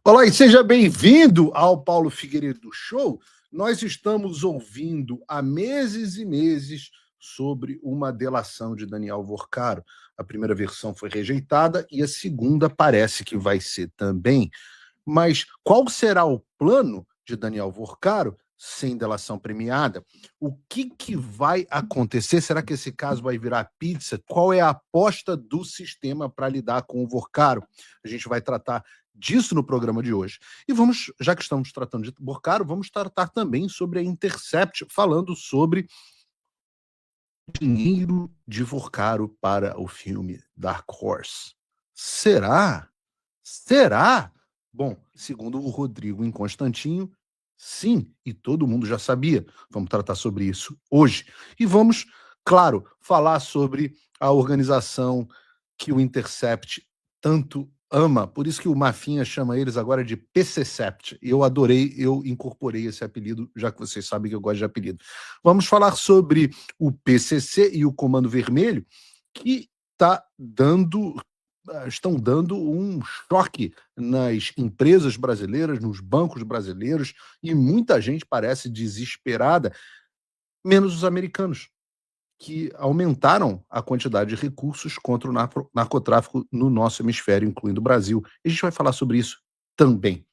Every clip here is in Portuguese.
Olá e seja bem-vindo ao Paulo Figueiredo Show. Nós estamos ouvindo há meses e meses sobre uma delação de Daniel Vorcaro. A primeira versão foi rejeitada e a segunda parece que vai ser também. Mas qual será o plano de Daniel Vorcaro sem delação premiada? O que vai acontecer? Será que esse caso vai virar pizza? Qual é a aposta do sistema para lidar com o Vorcaro? A gente vai tratar disso no programa de hoje. E vamos, já que estamos tratando de Vorcaro, vamos tratar também sobre a Intercept, falando sobre dinheiro de Vorcaro para o filme Dark Horse. Será? Será? Bom, segundo o Rodrigo em Constantinho, sim, e todo mundo já sabia. Vamos tratar sobre isso hoje. E vamos, claro, falar sobre a organização que o Intercept tanto ama, por isso que o Mafinha chama eles agora de PCcept. Eu adorei, eu incorporei esse apelido, já que vocês sabem que eu gosto de apelido. Vamos falar sobre o PCC e o Comando Vermelho, que estão dando um choque nas empresas brasileiras, nos bancos brasileiros, e muita gente parece desesperada, menos os americanos, que aumentaram a quantidade de recursos contra o narcotráfico no nosso hemisfério, incluindo o Brasil. E a gente vai falar sobre isso também.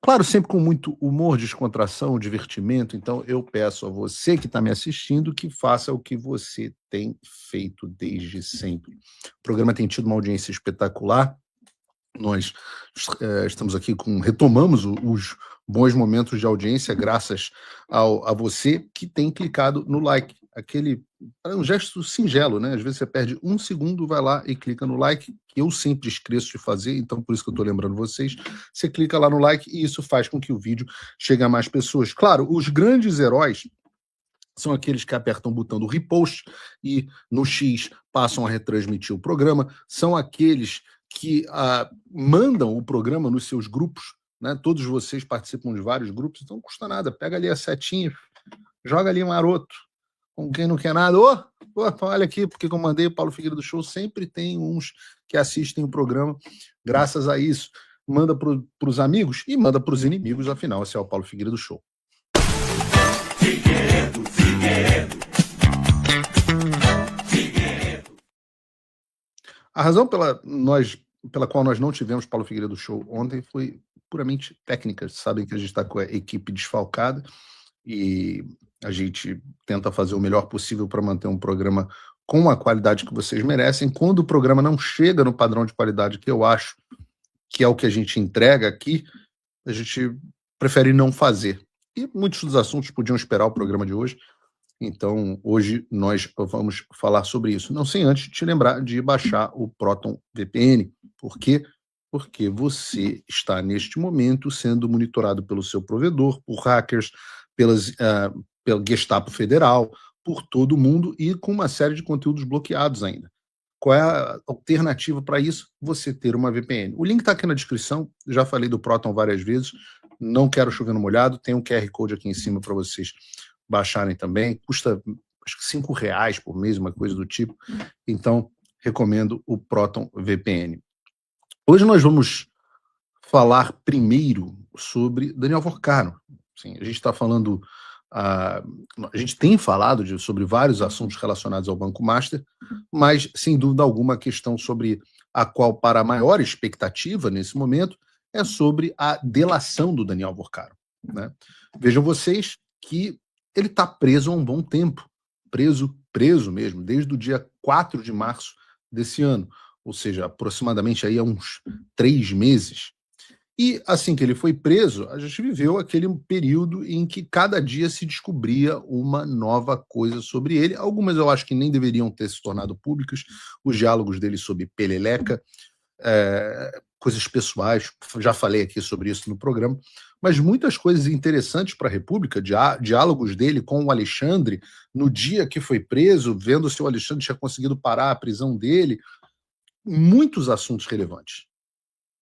Claro, sempre com muito humor, descontração, divertimento. Então, eu peço a você que está me assistindo que faça o que você tem feito desde sempre. O programa tem tido uma audiência espetacular. Nós estamos aqui retomamos os bons momentos de audiência graças a você que tem clicado no like. É um gesto singelo, né? Às vezes você perde um segundo, vai lá e clica no like, que eu sempre esqueço de fazer, então por isso que eu estou lembrando vocês. Você clica lá no like e isso faz com que o vídeo chegue a mais pessoas. Claro, os grandes heróis são aqueles que apertam o botão do repost e no X passam a retransmitir o programa, são aqueles que mandam o programa nos seus grupos, né? Todos vocês participam de vários grupos, então não custa nada, pega ali a setinha, joga ali maroto, com quem não quer nada, olha aqui, porque eu mandei o Paulo Figueiredo do Show, sempre tem uns que assistem o programa, graças a isso, manda para os amigos e manda para os inimigos, afinal, esse é o Paulo Figueiredo do Show. Figueiredo. A razão pela qual nós não tivemos Paulo Figueiredo do Show ontem foi puramente técnica. Sabem que a gente está com a equipe desfalcada e a gente tenta fazer o melhor possível para manter um programa com a qualidade que vocês merecem. Quando o programa não chega no padrão de qualidade que eu acho que é o que a gente entrega aqui, a gente prefere não fazer. E muitos dos assuntos podiam esperar o programa de hoje. Então, hoje nós vamos falar sobre isso. Não sem antes te lembrar de baixar o Proton VPN. Por quê? Porque você está, neste momento, sendo monitorado pelo seu provedor, por hackers, pela Gestapo Federal, por todo mundo e com uma série de conteúdos bloqueados ainda. Qual é a alternativa para isso? Você ter uma VPN. O link está aqui na descrição, já falei do Proton várias vezes, não quero chover no molhado, tem um QR Code aqui em cima para vocês baixarem também, custa acho que R$5 por mês, uma coisa do tipo, então recomendo o Proton VPN. Hoje nós vamos falar primeiro sobre Daniel Vorcaro. Sim, a gente está falando, a gente tem falado sobre vários assuntos relacionados ao Banco Master, mas sem dúvida alguma a questão sobre a qual para a maior expectativa nesse momento é sobre a delação do Daniel Vorcaro, né? Vejam vocês que ele está preso há um bom tempo, preso mesmo, desde o dia 4 de março desse ano, ou seja, aproximadamente aí há uns 3 meses. E assim que ele foi preso, a gente viveu aquele período em que cada dia se descobria uma nova coisa sobre ele. Algumas eu acho que nem deveriam ter se tornado públicas, os diálogos dele sobre Peleleca, coisas pessoais, já falei aqui sobre isso no programa, mas muitas coisas interessantes para a República, diálogos dele com o Alexandre, no dia que foi preso, vendo se o Alexandre tinha conseguido parar a prisão dele, muitos assuntos relevantes.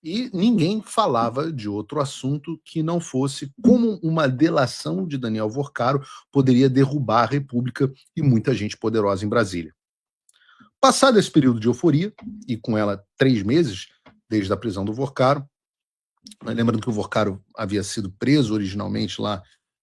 E ninguém falava de outro assunto que não fosse como uma delação de Daniel Vorcaro poderia derrubar a República e muita gente poderosa em Brasília. Passado esse período de euforia, e com ela 3 meses, desde a prisão do Vorcaro, Lembrando que o Vorcaro havia sido preso originalmente lá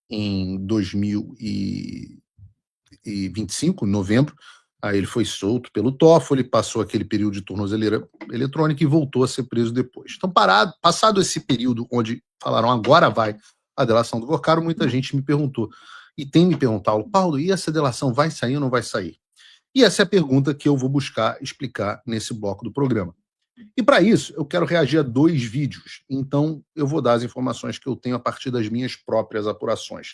em 2025, em novembro. Aí ele foi solto pelo Toffoli, passou aquele período de tornozeleira eletrônica e voltou a ser preso depois. Então, passado esse período onde falaram agora vai a delação do Vorcaro, muita gente me perguntou, e tem me perguntado, Paulo, e essa delação vai sair ou não vai sair? E essa é a pergunta que eu vou buscar explicar nesse bloco do programa. E para isso, eu quero reagir a 2 vídeos. Então, eu vou dar as informações que eu tenho a partir das minhas próprias apurações.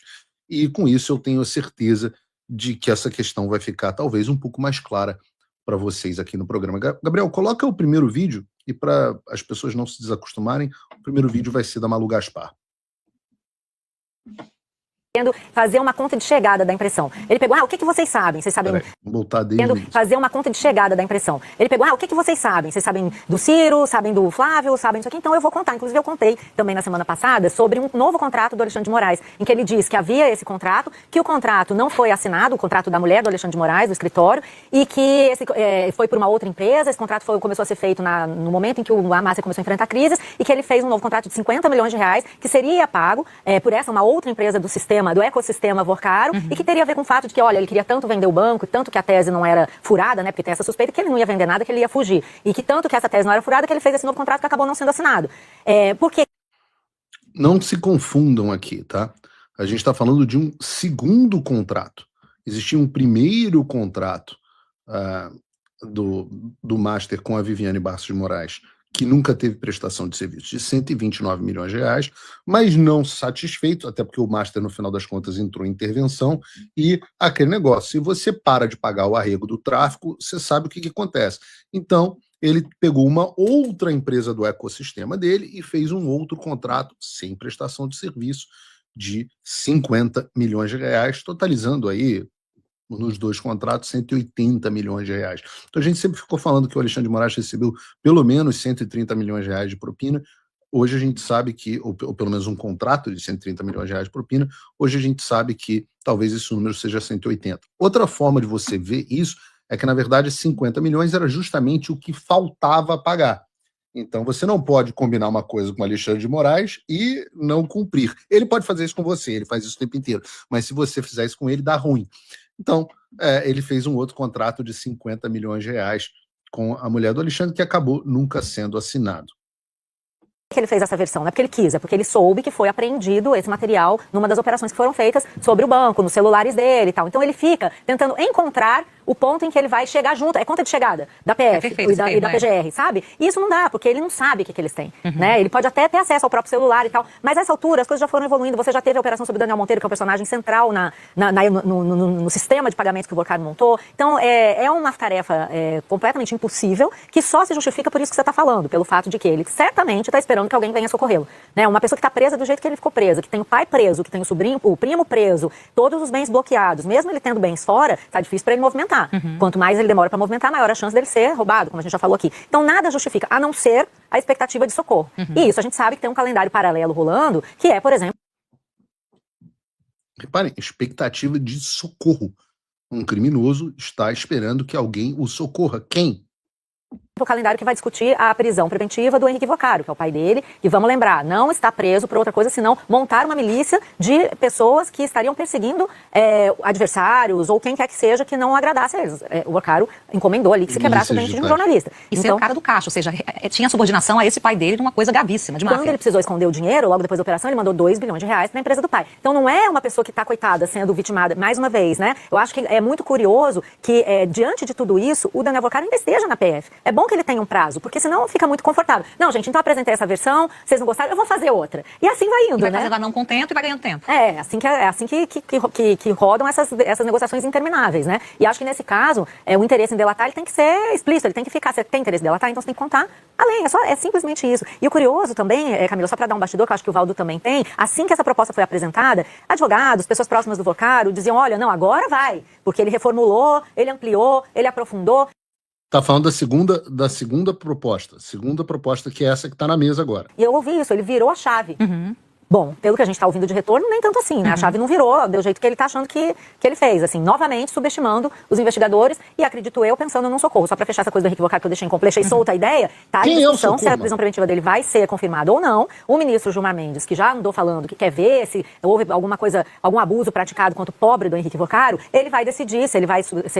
E com isso, eu tenho a certeza de que essa questão vai ficar talvez um pouco mais clara para vocês aqui no programa. Gabriel, coloca o primeiro vídeo e para as pessoas não se desacostumarem, o primeiro vídeo vai ser da Malu Gaspar. Fazer uma conta de chegada da impressão. Ele pegou, o que vocês sabem? Vocês sabem... Vamos voltar desde fazer uma conta de chegada da impressão. Ele pegou, o que vocês sabem? Vocês sabem do Ciro, sabem do Flávio, sabem disso aqui? Então eu vou contar. Inclusive eu contei também na semana passada sobre um novo contrato do Alexandre de Moraes, em que ele diz que havia esse contrato, que o contrato não foi assinado, o contrato da mulher do Alexandre de Moraes, do escritório, e que esse, foi por uma outra empresa, esse contrato começou a ser feito no momento em que a Márcia começou a enfrentar crises, e que ele fez um novo contrato de 50 milhões de reais, que seria pago por uma outra empresa do sistema, do ecossistema Vorcaro, e que teria a ver com o fato de que, olha, ele queria tanto vender o banco, tanto que a tese não era furada, né, porque tem essa suspeita que ele não ia vender nada, que ele ia fugir. E que tanto que essa tese não era furada, que ele fez esse novo contrato que acabou não sendo assinado. Porque... Não se confundam aqui, tá? A gente está falando de um segundo contrato. Existia um primeiro contrato do Master com a Viviane Bastos de Moraes, que nunca teve prestação de serviço, de 129 milhões de reais, mas não satisfeito, até porque o Master, no final das contas, entrou em intervenção, e aquele negócio, se você para de pagar o arrego do tráfico, você sabe o que acontece. Então, ele pegou uma outra empresa do ecossistema dele e fez um outro contrato sem prestação de serviço de 50 milhões de reais, totalizando aí, nos 2 contratos, 180 milhões de reais. Então a gente sempre ficou falando que o Alexandre de Moraes recebeu pelo menos 130 milhões de reais de propina. Hoje a gente sabe que, ou pelo menos um contrato de 130 milhões de reais de propina, hoje a gente sabe que talvez esse número seja 180. Outra forma de você ver isso é que, na verdade, 50 milhões era justamente o que faltava pagar. Então você não pode combinar uma coisa com o Alexandre de Moraes e não cumprir. Ele pode fazer isso com você, ele faz isso o tempo inteiro, mas se você fizer isso com ele, dá ruim. Então, ele fez um outro contrato de 50 milhões de reais com a mulher do Alexandre, que acabou nunca sendo assinado. Que ele fez essa versão, não é porque ele quis, é porque ele soube que foi apreendido esse material numa das operações que foram feitas sobre o banco, nos celulares dele e tal. Então ele fica tentando encontrar o ponto em que ele vai chegar junto, é conta de chegada da PF e da PGR, sabe? E isso não dá, porque ele não sabe o que eles têm, né? Ele pode até ter acesso ao próprio celular e tal, mas nessa altura as coisas já foram evoluindo, você já teve a operação sobre o Daniel Monteiro, que é um personagem central no sistema de pagamentos que o Vorcaro montou. Então é uma tarefa completamente impossível, que só se justifica por isso que você está falando, pelo fato de que ele certamente está esperando que alguém venha socorrê-lo, né? Uma pessoa que está presa do jeito que ele ficou presa, que tem o pai preso, que tem o sobrinho, o primo preso, todos os bens bloqueados, mesmo ele tendo bens fora, tá difícil para ele movimentar. Quanto mais ele demora para movimentar, maior a chance dele ser roubado, como a gente já falou aqui. Então nada justifica, a não ser a expectativa de socorro. E isso a gente sabe que tem um calendário paralelo rolando, que é, por exemplo... Reparem, expectativa de socorro. Um criminoso está esperando que alguém o socorra. Quem? O calendário que vai discutir a prisão preventiva do Henrique Vorcaro, que é o pai dele, e vamos lembrar, não está preso por outra coisa senão montar uma milícia de pessoas que estariam perseguindo adversários ou quem quer que seja que não agradasse a eles. O Vorcaro encomendou ali que se quebrasse o dente de um jornalista. E ser o cara do caixa, ou seja, tinha subordinação a esse pai dele de uma coisa gravíssima, de máfia. Quando ele precisou esconder o dinheiro, logo depois da operação, ele mandou 2 bilhões de reais para a empresa do pai. Então não é uma pessoa que está, coitada, sendo vitimada, mais uma vez, né? Eu acho que é muito curioso que, diante de tudo isso, o Daniel Vorcaro ainda esteja na PF. É bom que ele tenha um prazo, porque senão fica muito confortável. Não, gente, então apresentei essa versão, vocês não gostaram, eu vou fazer outra. E assim vai indo, vai né? Vai fazendo não contento e vai ganhando tempo. É assim que rodam essas negociações intermináveis, né? E acho que nesse caso, o interesse em delatar, ele tem que ser explícito, ele tem que ficar, você tem interesse em delatar, então você tem que contar além, é simplesmente isso. E o curioso também, Camila, só para dar um bastidor, que eu acho que o Valdo também tem, assim que essa proposta foi apresentada, advogados, pessoas próximas do Vorcaro diziam, olha, não, agora vai, porque ele reformulou, ele ampliou, ele aprofundou. Tá falando da segunda proposta que é essa que está na mesa agora. E eu ouvi isso, ele virou a chave. Bom, pelo que a gente está ouvindo de retorno, nem tanto assim, né? A chave não virou, deu jeito que ele está achando que ele fez, assim, novamente subestimando os investigadores e, acredito eu, pensando num socorro. Só para fechar essa coisa do Henrique Vocaro que eu deixei incompleta, deixei solta a ideia, tá em discussão se a prisão preventiva dele vai ser confirmada ou não. O ministro Gilmar Mendes, que já andou falando que quer ver se houve alguma coisa, algum abuso praticado contra o pobre do Henrique Vocaro, ele vai decidir se ele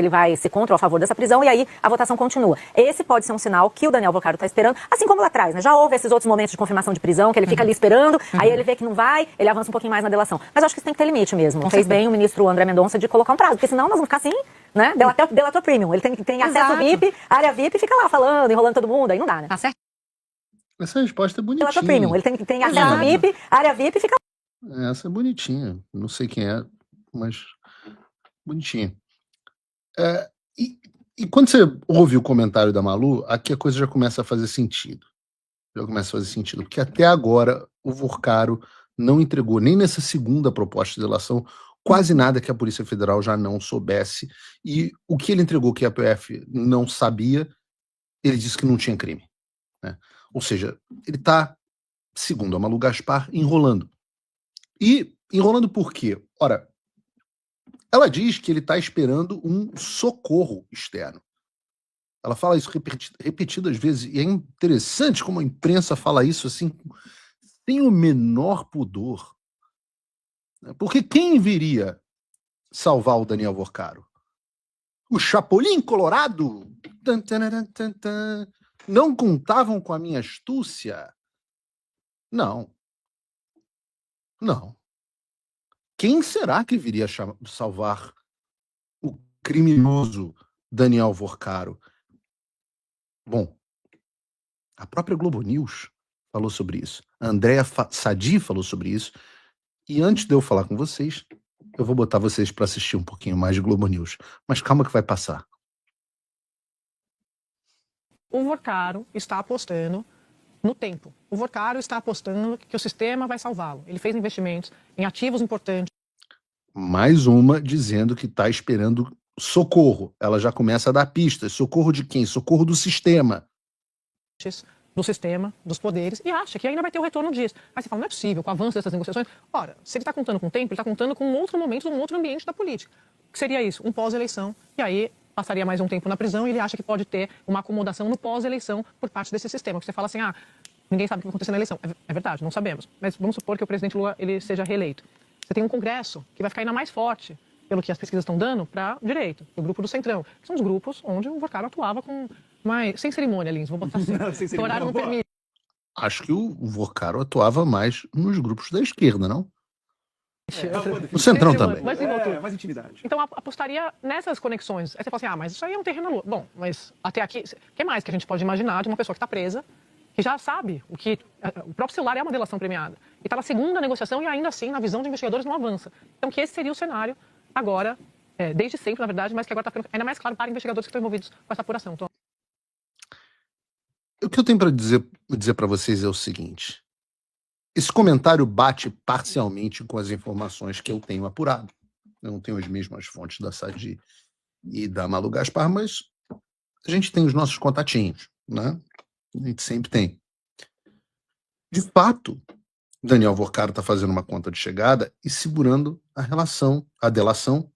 vai ser contra ou a favor dessa prisão, e aí a votação continua. Esse pode ser um sinal que o Daniel Vocaro está esperando, assim como lá atrás, né? Já houve esses outros momentos de confirmação de prisão, que ele fica ali esperando, aí ele vê que não vai, ele avança um pouquinho mais na delação. Mas acho que isso tem que ter limite mesmo. Fez bem o ministro André Mendonça de colocar um prazo, porque senão nós vamos ficar assim, né? Delator premium. Ele tem acesso VIP, área VIP, e fica lá falando, enrolando todo mundo, aí não dá, né? Tá certo? Essa resposta é bonitinha. Delator premium. Ele tem acesso VIP, área VIP, e fica lá. Essa é bonitinha. Não sei quem é, mas bonitinha. E quando você ouve o comentário da Malu, aqui a coisa já começa a fazer sentido. Porque até agora o Vocaro não entregou, nem nessa segunda proposta de delação, quase nada que a Polícia Federal já não soubesse. E o que ele entregou que a PF não sabia, ele disse que não tinha crime, né? Ou seja, ele está, segundo a Malu Gaspar, enrolando. E enrolando por quê? Ora, ela diz que ele está esperando um socorro externo. Ela fala isso repetidas vezes, e é interessante como a imprensa fala isso assim, sem o menor pudor. Porque quem viria salvar o Daniel Vocaro? O Chapolin Colorado? Não contavam com a minha astúcia? Não. Quem será que viria salvar o criminoso Daniel Vocaro? Bom, a própria Globo News falou sobre isso. A Andréa Sadi falou sobre isso. E antes de eu falar com vocês, eu vou botar vocês para assistir um pouquinho mais de Globo News. Mas calma que vai passar. O Vocaro está apostando no tempo. O Vocaro está apostando que o sistema vai salvá-lo. Ele fez investimentos em ativos importantes. Mais uma dizendo que está esperando socorro. Ela já começa a dar pistas. Socorro de quem? Socorro do sistema. Do sistema, dos poderes, e acha que ainda vai ter o retorno disso. Aí você fala, não é possível, com o avanço dessas negociações. Ora, se ele está contando com o tempo, ele está contando com um outro momento, um outro ambiente da política. O que seria isso? Um pós-eleição. E aí passaria mais um tempo na prisão e ele acha que pode ter uma acomodação no pós-eleição por parte desse sistema. Que você fala assim, ninguém sabe o que vai acontecer na eleição. É verdade, não sabemos. Mas vamos supor que o presidente Lula ele seja reeleito. Você tem um Congresso que vai ficar ainda mais forte, pelo que as pesquisas estão dando, para a direita, o grupo do Centrão. Que são os grupos onde o Vocaro atuava com mais... Sem cerimônia, Lins, vou botar assim. O horário não permite. Acho que o Vocaro atuava mais nos grupos da esquerda, não? O Centrão também. Mas mais intimidade. Então, apostaria nessas conexões. Aí você fala assim, mas isso aí é um terreno... Bom, mas até aqui... O que mais que a gente pode imaginar de uma pessoa que está presa, que já sabe o que... O próprio celular é uma delação premiada. E está na segunda negociação e ainda assim, na visão de investigadores, não avança. Então, que esse seria o cenário agora, desde sempre, na verdade, mas que agora está ficando ainda mais claro para investigadores que estão envolvidos com essa apuração. Então... O que eu tenho para dizer para vocês é o seguinte. Esse comentário bate parcialmente com as informações que eu tenho apurado. Eu não tenho as mesmas fontes da Sadi e da Malu Gaspar, mas a gente tem os nossos contatinhos, né? A gente sempre tem. De fato, Daniel Vocaro está fazendo uma conta de chegada e segurando a delação,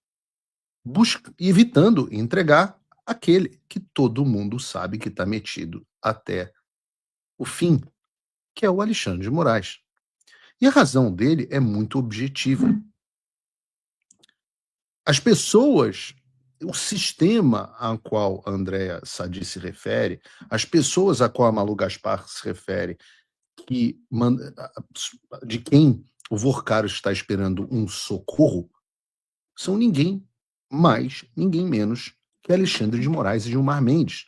e evitando entregar aquele que todo mundo sabe que está metido até o fim, que é o Alexandre de Moraes. E a razão dele é muito objetiva. As pessoas, o sistema a qual a Andréa Sadi se refere, as pessoas a qual a Malu Gaspar se refere, de quem o Vocaro está esperando um socorro, são ninguém mais, ninguém menos que Alexandre de Moraes e Gilmar Mendes,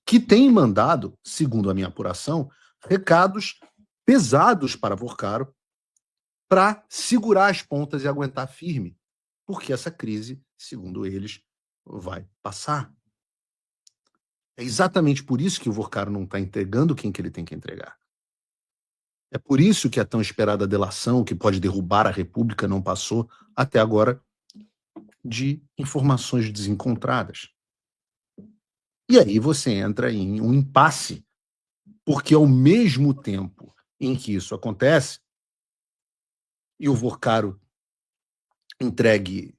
que têm mandado, segundo a minha apuração, recados pesados para Vocaro para segurar as pontas e aguentar firme, porque essa crise, segundo eles, vai passar. É exatamente por isso que o Vocaro não está entregando quem que ele tem que entregar. É por isso que a tão esperada delação, que pode derrubar a República, não passou até agora de informações desencontradas. E aí você entra em um impasse, porque ao mesmo tempo em que isso acontece, e o Vorcaro entregue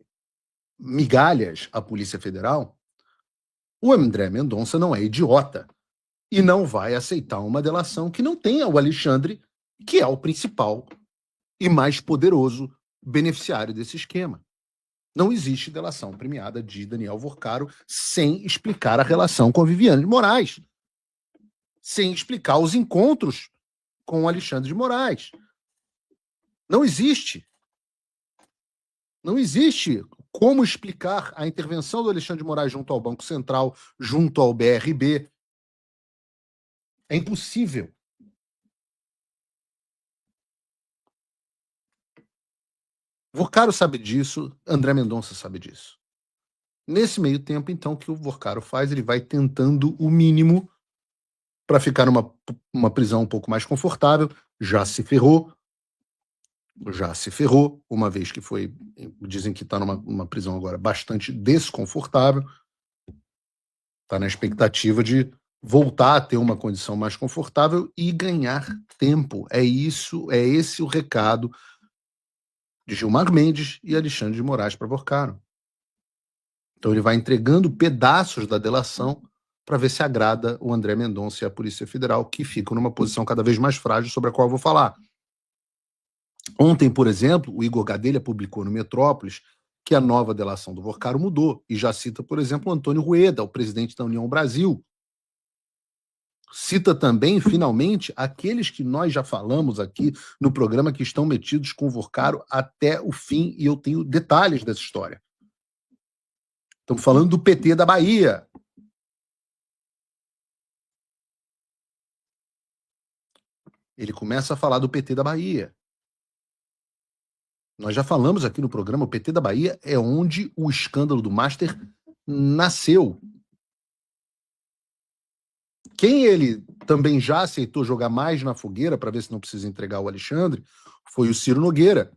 migalhas à Polícia Federal, o André Mendonça não é idiota e não vai aceitar uma delação que não tenha o Alexandre, que é o principal e mais poderoso beneficiário desse esquema. Não existe delação premiada de Daniel Vorcaro sem explicar a relação com a Viviane de Moraes, sem explicar os encontros com o Alexandre de Moraes. Não existe. Não existe como explicar a intervenção do Alexandre de Moraes junto ao Banco Central, junto ao BRB. É impossível. Vorcaro sabe disso, André Mendonça sabe disso. Nesse meio tempo, então, que o Vorcaro faz, ele vai tentando o mínimo para ficar numa prisão um pouco mais confortável. Já se ferrou, uma vez que foi, dizem que está numa prisão agora bastante desconfortável, está na expectativa de voltar a ter uma condição mais confortável e ganhar tempo. É esse o recado de Gilmar Mendes e Alexandre de Moraes para Vorcaro. Então ele vai entregando pedaços da delação para ver se agrada o André Mendonça e a Polícia Federal, que ficam numa posição cada vez mais frágil, sobre a qual eu vou falar. Ontem, por exemplo, o Igor Gadelha publicou no Metrópolis que a nova delação do Vorcaro mudou, e já cita, por exemplo, o Antônio Rueda, o presidente da União Brasil. Cita também, finalmente, aqueles que nós já falamos aqui no programa que estão metidos com o Vorcaro até o fim, e eu tenho detalhes dessa história. Estamos falando do PT da Bahia. Ele começa a falar do PT da Bahia. Nós já falamos aqui no programa, o PT da Bahia é onde o escândalo do Master nasceu. Quem ele também já aceitou jogar mais na fogueira para ver se não precisa entregar o Alexandre foi o Ciro Nogueira.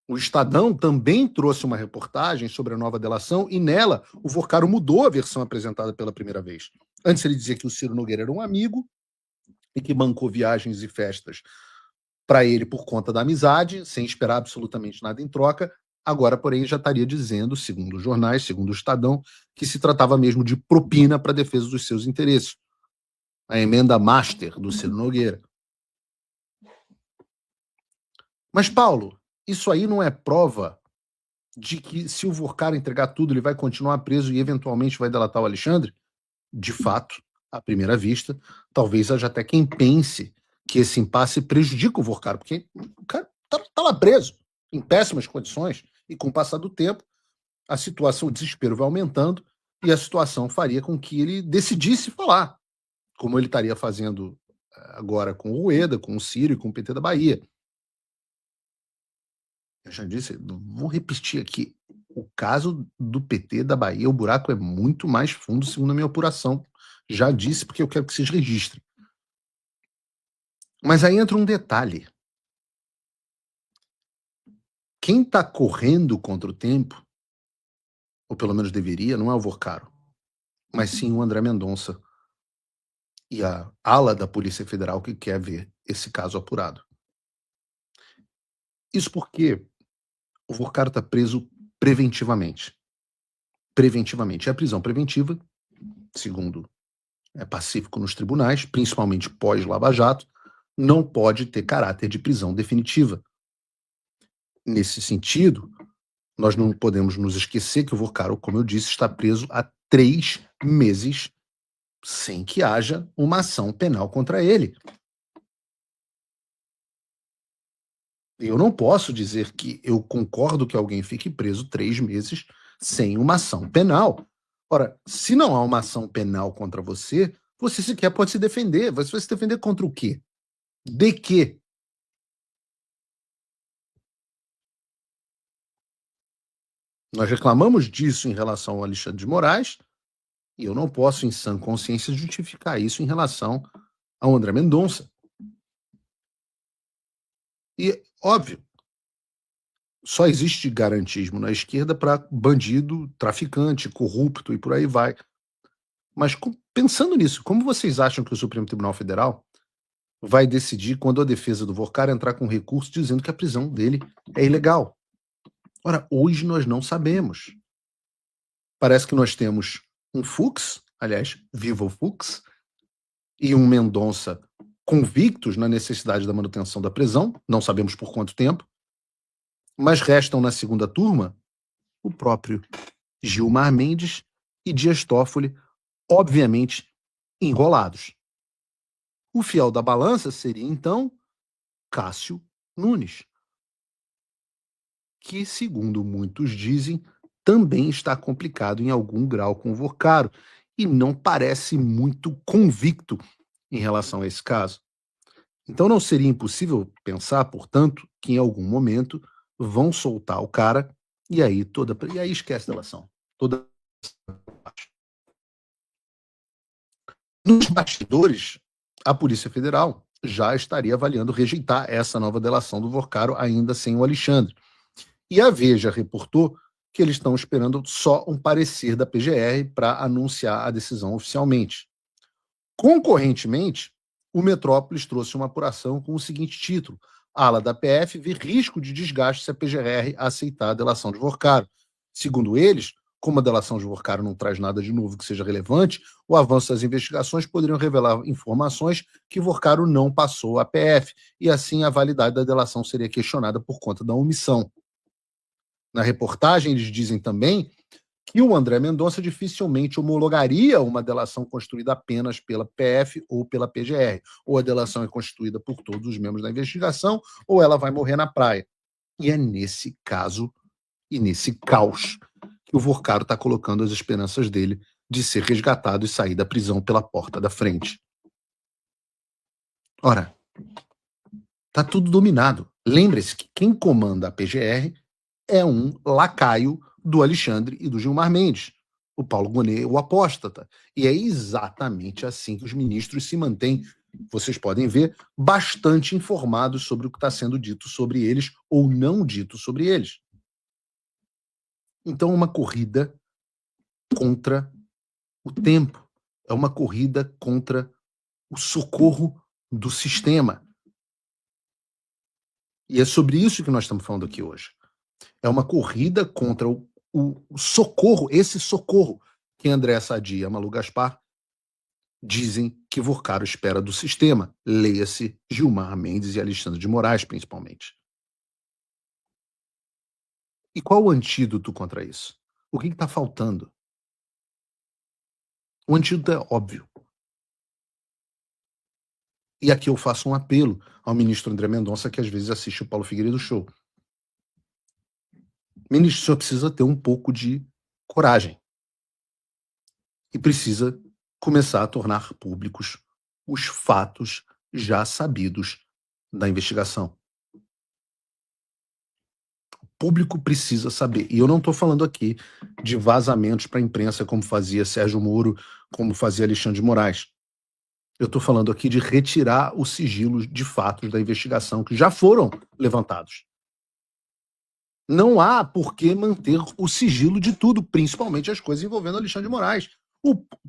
O Estadão também trouxe uma reportagem sobre a nova delação e nela o Vorcaro mudou a versão apresentada pela primeira vez. Antes ele dizia que o Ciro Nogueira era um amigo e que bancou viagens e festas para ele por conta da amizade, sem esperar absolutamente nada em troca. Agora, porém, já estaria dizendo, segundo os jornais, segundo o Estadão, que se tratava mesmo de propina para a defesa dos seus interesses. A emenda Master do Ciro Nogueira. Mas, Paulo, isso aí não é prova de que se o Vorcaro entregar tudo, ele vai continuar preso e eventualmente vai delatar o Alexandre? De fato, à primeira vista, talvez haja até quem pense que esse impasse prejudica o Vorcaro, porque o cara tá lá preso, em péssimas condições, e com o passar do tempo, a situação, o desespero vai aumentando, e a situação faria com que ele decidisse falar, como ele estaria fazendo agora com o Rueda, com o Ciro e com o PT da Bahia. Eu já disse, vou repetir aqui, o caso do PT da Bahia, o buraco é muito mais fundo, segundo a minha apuração. Já disse, porque eu quero que vocês registrem. Mas aí entra um detalhe. Quem está correndo contra o tempo, ou pelo menos deveria, não é o Vorcaro, mas sim o André Mendonça e a ala da Polícia Federal que quer ver esse caso apurado. Isso porque o Vorcaro está preso preventivamente. Preventivamente. E a prisão preventiva, segundo é pacífico nos tribunais, principalmente pós-Lava Jato, não pode ter caráter de prisão definitiva. Nesse sentido, nós não podemos nos esquecer que o Vorcaro, como eu disse, está preso há 3 meses sem que haja uma ação penal contra ele. Eu não posso dizer que eu concordo que alguém fique preso 3 meses sem uma ação penal. Ora, se não há uma ação penal contra você, você sequer pode se defender. Você vai se defender contra o quê? De quê? Nós reclamamos disso em relação ao Alexandre de Moraes, e eu não posso, em sã consciência, justificar isso em relação ao André Mendonça. E, óbvio, só existe garantismo na esquerda para bandido, traficante, corrupto e por aí vai. Mas pensando nisso, como vocês acham que o Supremo Tribunal Federal vai decidir quando a defesa do Vorcar entrar com recurso dizendo que a prisão dele é ilegal. Ora, hoje nós não sabemos. Parece que nós temos um Fux, aliás, viva o Fux, e um Mendonça convictos na necessidade da manutenção da prisão, não sabemos por quanto tempo, mas restam na segunda turma o próprio Gilmar Mendes e Dias Toffoli, obviamente enrolados. O fiel da balança seria, então, Cássio Nunes, que, segundo muitos dizem, também está complicado em algum grau com o Vorcaro e não parece muito convicto em relação a esse caso. Então não seria impossível pensar, portanto, que em algum momento vão soltar o cara e aí esquece a delação. Nos bastidores, a Polícia Federal já estaria avaliando rejeitar essa nova delação do Vorcaro ainda sem o Alexandre. E a Veja reportou que eles estão esperando só um parecer da PGR para anunciar a decisão oficialmente. Concorrentemente, o Metrópolis trouxe uma apuração com o seguinte título: ala da PF vê risco de desgaste se a PGR aceitar a delação de Vorcaro. Segundo eles, como a delação de Vorcaro não traz nada de novo que seja relevante, o avanço das investigações poderiam revelar informações que Vorcaro não passou à PF, e assim a validade da delação seria questionada por conta da omissão. Na reportagem, eles dizem também que o André Mendonça dificilmente homologaria uma delação construída apenas pela PF ou pela PGR. Ou a delação é constituída por todos os membros da investigação, ou ela vai morrer na praia. E é nesse caso e nesse caos que o Vorcaro está colocando as esperanças dele de ser resgatado e sair da prisão pela porta da frente. Ora, está tudo dominado. Lembre-se que quem comanda a PGR é um lacaio do Alexandre e do Gilmar Mendes, o Paulo Gonet, o apóstata. E é exatamente assim que os ministros se mantêm, vocês podem ver, bastante informados sobre o que está sendo dito sobre eles ou não dito sobre eles. Então, é uma corrida contra o tempo, é uma corrida contra o socorro do sistema. E é sobre isso que nós estamos falando aqui hoje. É uma corrida contra o socorro, esse socorro que André Sadi e Amalu Gaspar dizem que Vorcaro espera do sistema. Leia-se Gilmar Mendes e Alexandre de Moraes, principalmente. E qual o antídoto contra isso? O que está faltando? O antídoto é óbvio. E aqui eu faço um apelo ao ministro André Mendonça, que às vezes assiste o Paulo Figueiredo Show. Ministro, o senhor precisa ter um pouco de coragem. E precisa começar a tornar públicos os fatos já sabidos da investigação. O público precisa saber. E eu não estou falando aqui de vazamentos para a imprensa, como fazia Sérgio Moro, como fazia Alexandre de Moraes. Eu estou falando aqui de retirar os sigilos de fatos da investigação que já foram levantados. Não há por que manter o sigilo de tudo, principalmente as coisas envolvendo Alexandre de Moraes.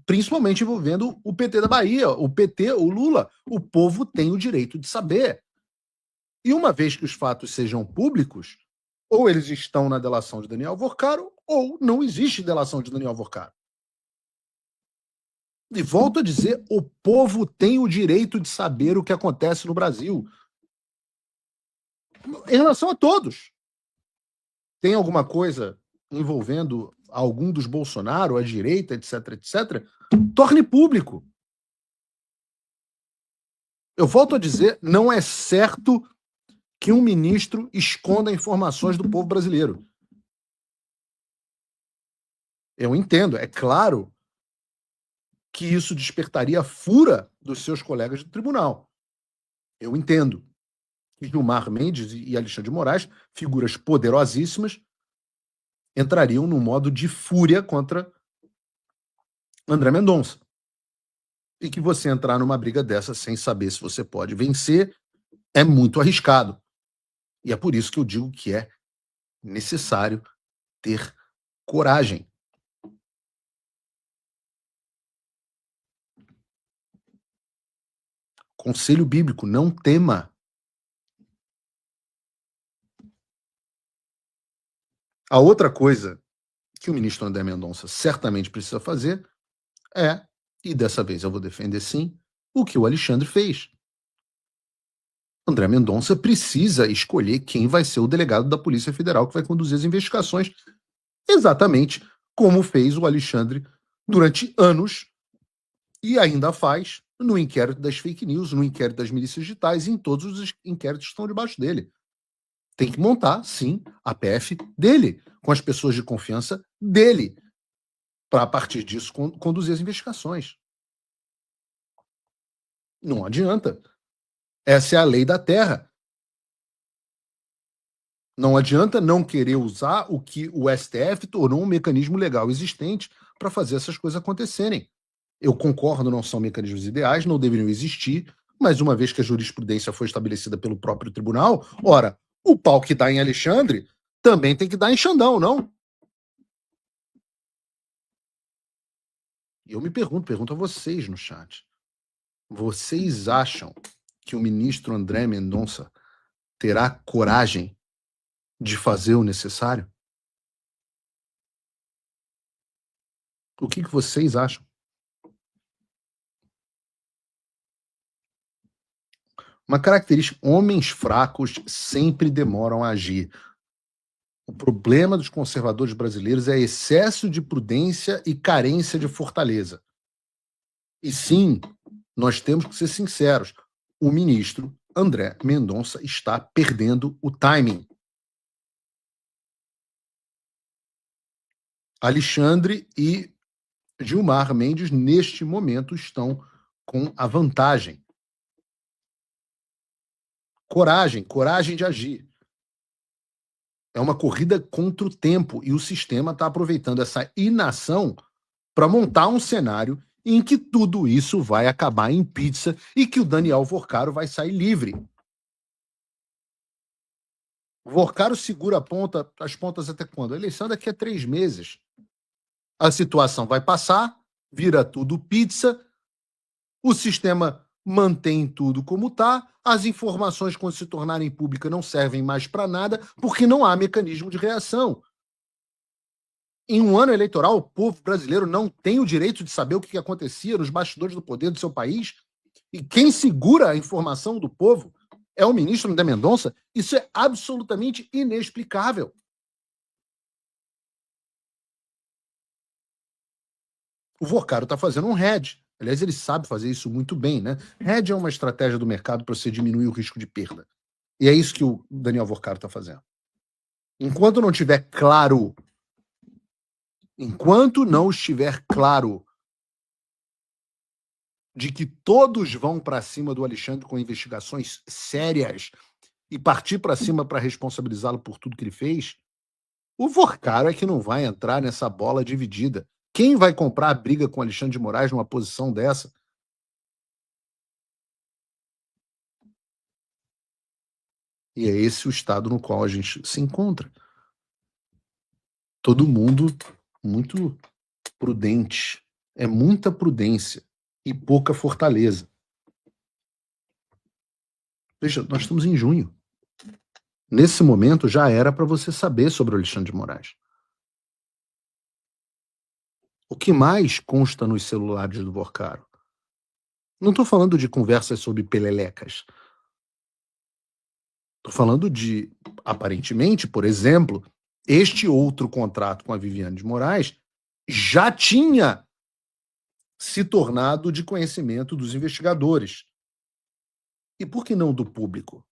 Principalmente envolvendo o PT da Bahia, o PT, o Lula. O povo tem o direito de saber. E uma vez que os fatos sejam públicos, ou eles estão na delação de Daniel Vorcaro, ou não existe delação de Daniel Vorcaro. E volto a dizer, o povo tem o direito de saber o que acontece no Brasil. Em relação a todos. Tem alguma coisa envolvendo algum dos Bolsonaro, a direita, etc., etc., torne público. Eu volto a dizer, não é certo que um ministro esconda informações do povo brasileiro. Eu entendo, é claro que isso despertaria a fúria dos seus colegas do tribunal. Eu entendo que Gilmar Mendes e Alexandre de Moraes, figuras poderosíssimas, entrariam num modo de fúria contra André Mendonça. E que você entrar numa briga dessa sem saber se você pode vencer é muito arriscado. E é por isso que eu digo que é necessário ter coragem. Conselho bíblico, não tema. A outra coisa que o ministro André Mendonça certamente precisa fazer é, e dessa vez eu vou defender sim, o que o Alexandre fez. André Mendonça precisa escolher quem vai ser o delegado da Polícia Federal que vai conduzir as investigações, exatamente como fez o Alexandre durante anos e ainda faz no inquérito das fake news, no inquérito das milícias digitais e em todos os inquéritos que estão debaixo dele. Tem que montar, sim, a PF dele, com as pessoas de confiança dele, para, a partir disso, conduzir as investigações. Não adianta. Essa é a lei da terra. Não adianta não querer usar o que o STF tornou um mecanismo legal existente para fazer essas coisas acontecerem. Eu concordo, não são mecanismos ideais, não deveriam existir, mas uma vez que a jurisprudência foi estabelecida pelo próprio tribunal, ora, o pau que dá em Alexandre também tem que dar em Xandão, não? E eu me pergunto a vocês no chat, vocês acham que o ministro André Mendonça terá coragem de fazer o necessário? O que vocês acham? Uma característica, homens fracos sempre demoram a agir. O problema dos conservadores brasileiros é excesso de prudência e carência de fortaleza. E sim, nós temos que ser sinceros, o ministro André Mendonça está perdendo o timing. Alexandre e Gilmar Mendes, neste momento, estão com a vantagem. Coragem de agir. É uma corrida contra o tempo e o sistema está aproveitando essa inação para montar um cenário em que tudo isso vai acabar em pizza e que o Daniel Vorcaro vai sair livre. O Vorcaro segura as pontas até quando? A eleição daqui a 3 meses. A situação vai passar, vira tudo pizza, o sistema mantém tudo como está, as informações, quando se tornarem públicas, não servem mais para nada, porque não há mecanismo de reação. Em um ano eleitoral, o povo brasileiro não tem o direito de saber o que acontecia nos bastidores do poder do seu país, e quem segura a informação do povo é o ministro André Mendonça. Isso é absolutamente inexplicável. O Vorcaro está fazendo um hedge. Aliás, ele sabe fazer isso muito bem, né? Hedge é uma estratégia do mercado para você diminuir o risco de perda. E é isso que o Daniel Vorcaro está fazendo. Enquanto não estiver claro de que todos vão para cima do Alexandre com investigações sérias e partir para cima para responsabilizá-lo por tudo que ele fez, o Vorcaro é que não vai entrar nessa bola dividida. Quem vai comprar a briga com Alexandre de Moraes numa posição dessa? E é esse o estado no qual a gente se encontra. Todo mundo muito prudente. É muita prudência e pouca fortaleza. Veja, nós estamos em junho. Nesse momento já era para você saber sobre o Alexandre de Moraes. O que mais consta nos celulares do Vorcaro? Não estou falando de conversas sobre pelelecas. Estou falando de, aparentemente, por exemplo, este outro contrato com a Viviane de Moraes já tinha se tornado de conhecimento dos investigadores. E por que não do público?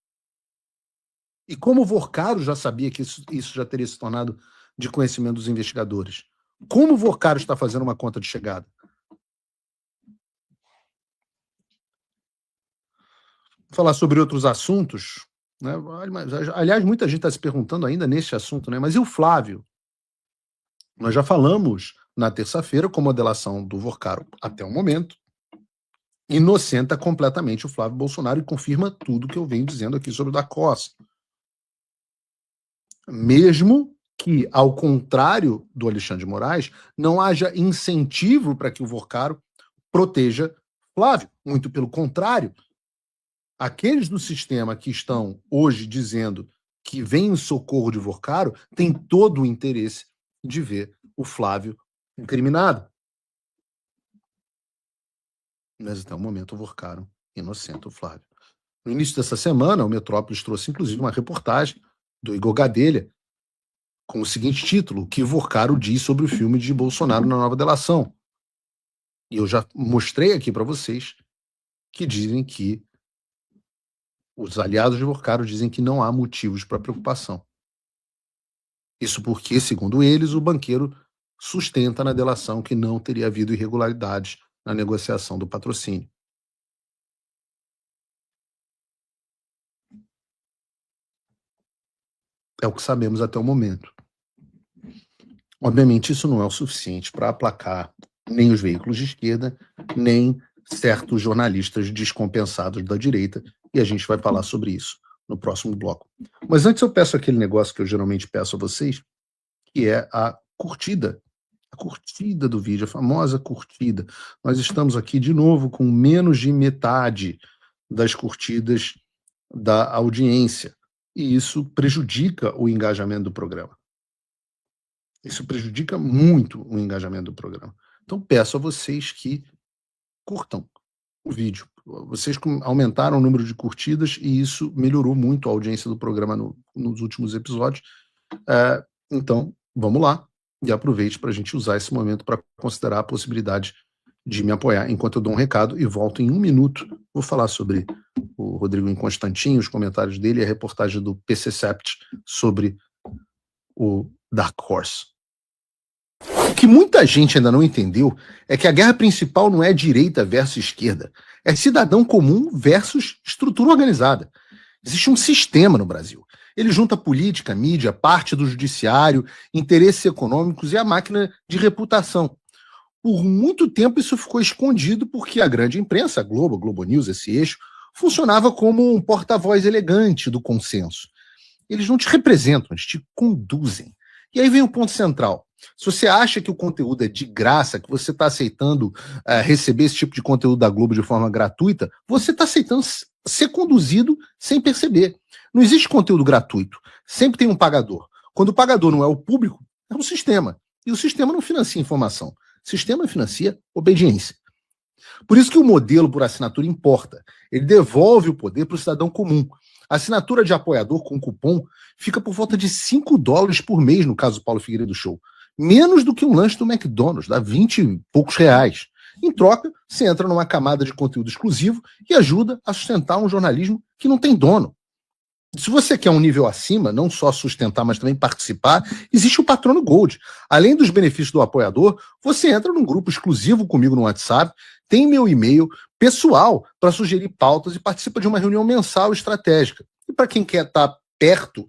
E como o Vorcaro já sabia que isso já teria se tornado de conhecimento dos investigadores? Como o Vorcaro está fazendo uma conta de chegada? Vou falar sobre outros assuntos, né? Aliás, muita gente está se perguntando ainda nesse assunto, né? Mas e o Flávio? Nós já falamos na terça-feira como a delação do Vorcaro, até o momento, inocenta completamente o Flávio Bolsonaro e confirma tudo que eu venho dizendo aqui sobre o da Costa. Mesmo que, ao contrário do Alexandre de Moraes, não haja incentivo para que o Vorcaro proteja Flávio. Muito pelo contrário, Aqueles do sistema que estão hoje dizendo que vem em socorro de Vorcaro têm todo o interesse de ver o Flávio incriminado. Mas até o momento o Vorcaro inocenta o Flávio. No início dessa semana, o Metrópolis trouxe inclusive uma reportagem do Igor Gadelha com o seguinte título: o que Vorcaro diz sobre o filme de Bolsonaro na nova delação. E eu já mostrei aqui para vocês que dizem que os aliados de Vorcaro dizem que não há motivos para preocupação. Isso porque, segundo eles, o banqueiro sustenta na delação que não teria havido irregularidades na negociação do patrocínio. É o que sabemos até o momento. Obviamente, isso não é o suficiente para aplacar nem os veículos de esquerda, nem certos jornalistas descompensados da direita, e a gente vai falar sobre isso no próximo bloco. Mas antes eu peço aquele negócio que eu geralmente peço a vocês, que é a curtida do vídeo, a famosa curtida. Nós estamos aqui de novo com menos de metade das curtidas da audiência, e isso prejudica o engajamento do programa. Isso prejudica muito o engajamento do programa. Então peço a vocês que curtam o vídeo. Vocês aumentaram o número de curtidas e isso melhorou muito a audiência do programa nos últimos episódios. Então, vamos lá e aproveite para a gente usar esse momento para considerar a possibilidade de me apoiar enquanto eu dou um recado e volto em 1 minuto. Vou falar sobre o Rodrigo Constantin, os comentários dele e a reportagem do PCcept sobre o Dark Horse. O que muita gente ainda não entendeu é que a guerra principal não é direita versus esquerda, é cidadão comum versus estrutura organizada. Existe um sistema no Brasil. Ele junta política, mídia, parte do judiciário, interesses econômicos e a máquina de reputação. Por muito tempo isso ficou escondido porque a grande imprensa, a Globo News, esse eixo, funcionava como um porta-voz elegante do consenso. Eles não te representam, eles te conduzem. E aí vem o ponto central. Se você acha que o conteúdo é de graça, que você está aceitando receber esse tipo de conteúdo da Globo de forma gratuita, você está aceitando ser conduzido sem perceber. Não existe conteúdo gratuito. Sempre tem um pagador. Quando o pagador não é o público, é o sistema. E o sistema não financia informação. O sistema financia obediência. Por isso que o modelo por assinatura importa. Ele devolve o poder para o cidadão comum. A assinatura de apoiador com cupom fica por volta de $5 por mês, no caso do Paulo Figueiredo Show. Menos do que um lanche do McDonald's, dá 20 e poucos reais. Em troca, você entra numa camada de conteúdo exclusivo e ajuda a sustentar um jornalismo que não tem dono. Se você quer um nível acima, não só sustentar, mas também participar, existe o Patrono Gold. Além dos benefícios do apoiador, você entra num grupo exclusivo comigo no WhatsApp, tem meu e-mail pessoal para sugerir pautas e participa de uma reunião mensal estratégica. E para quem quer estar perto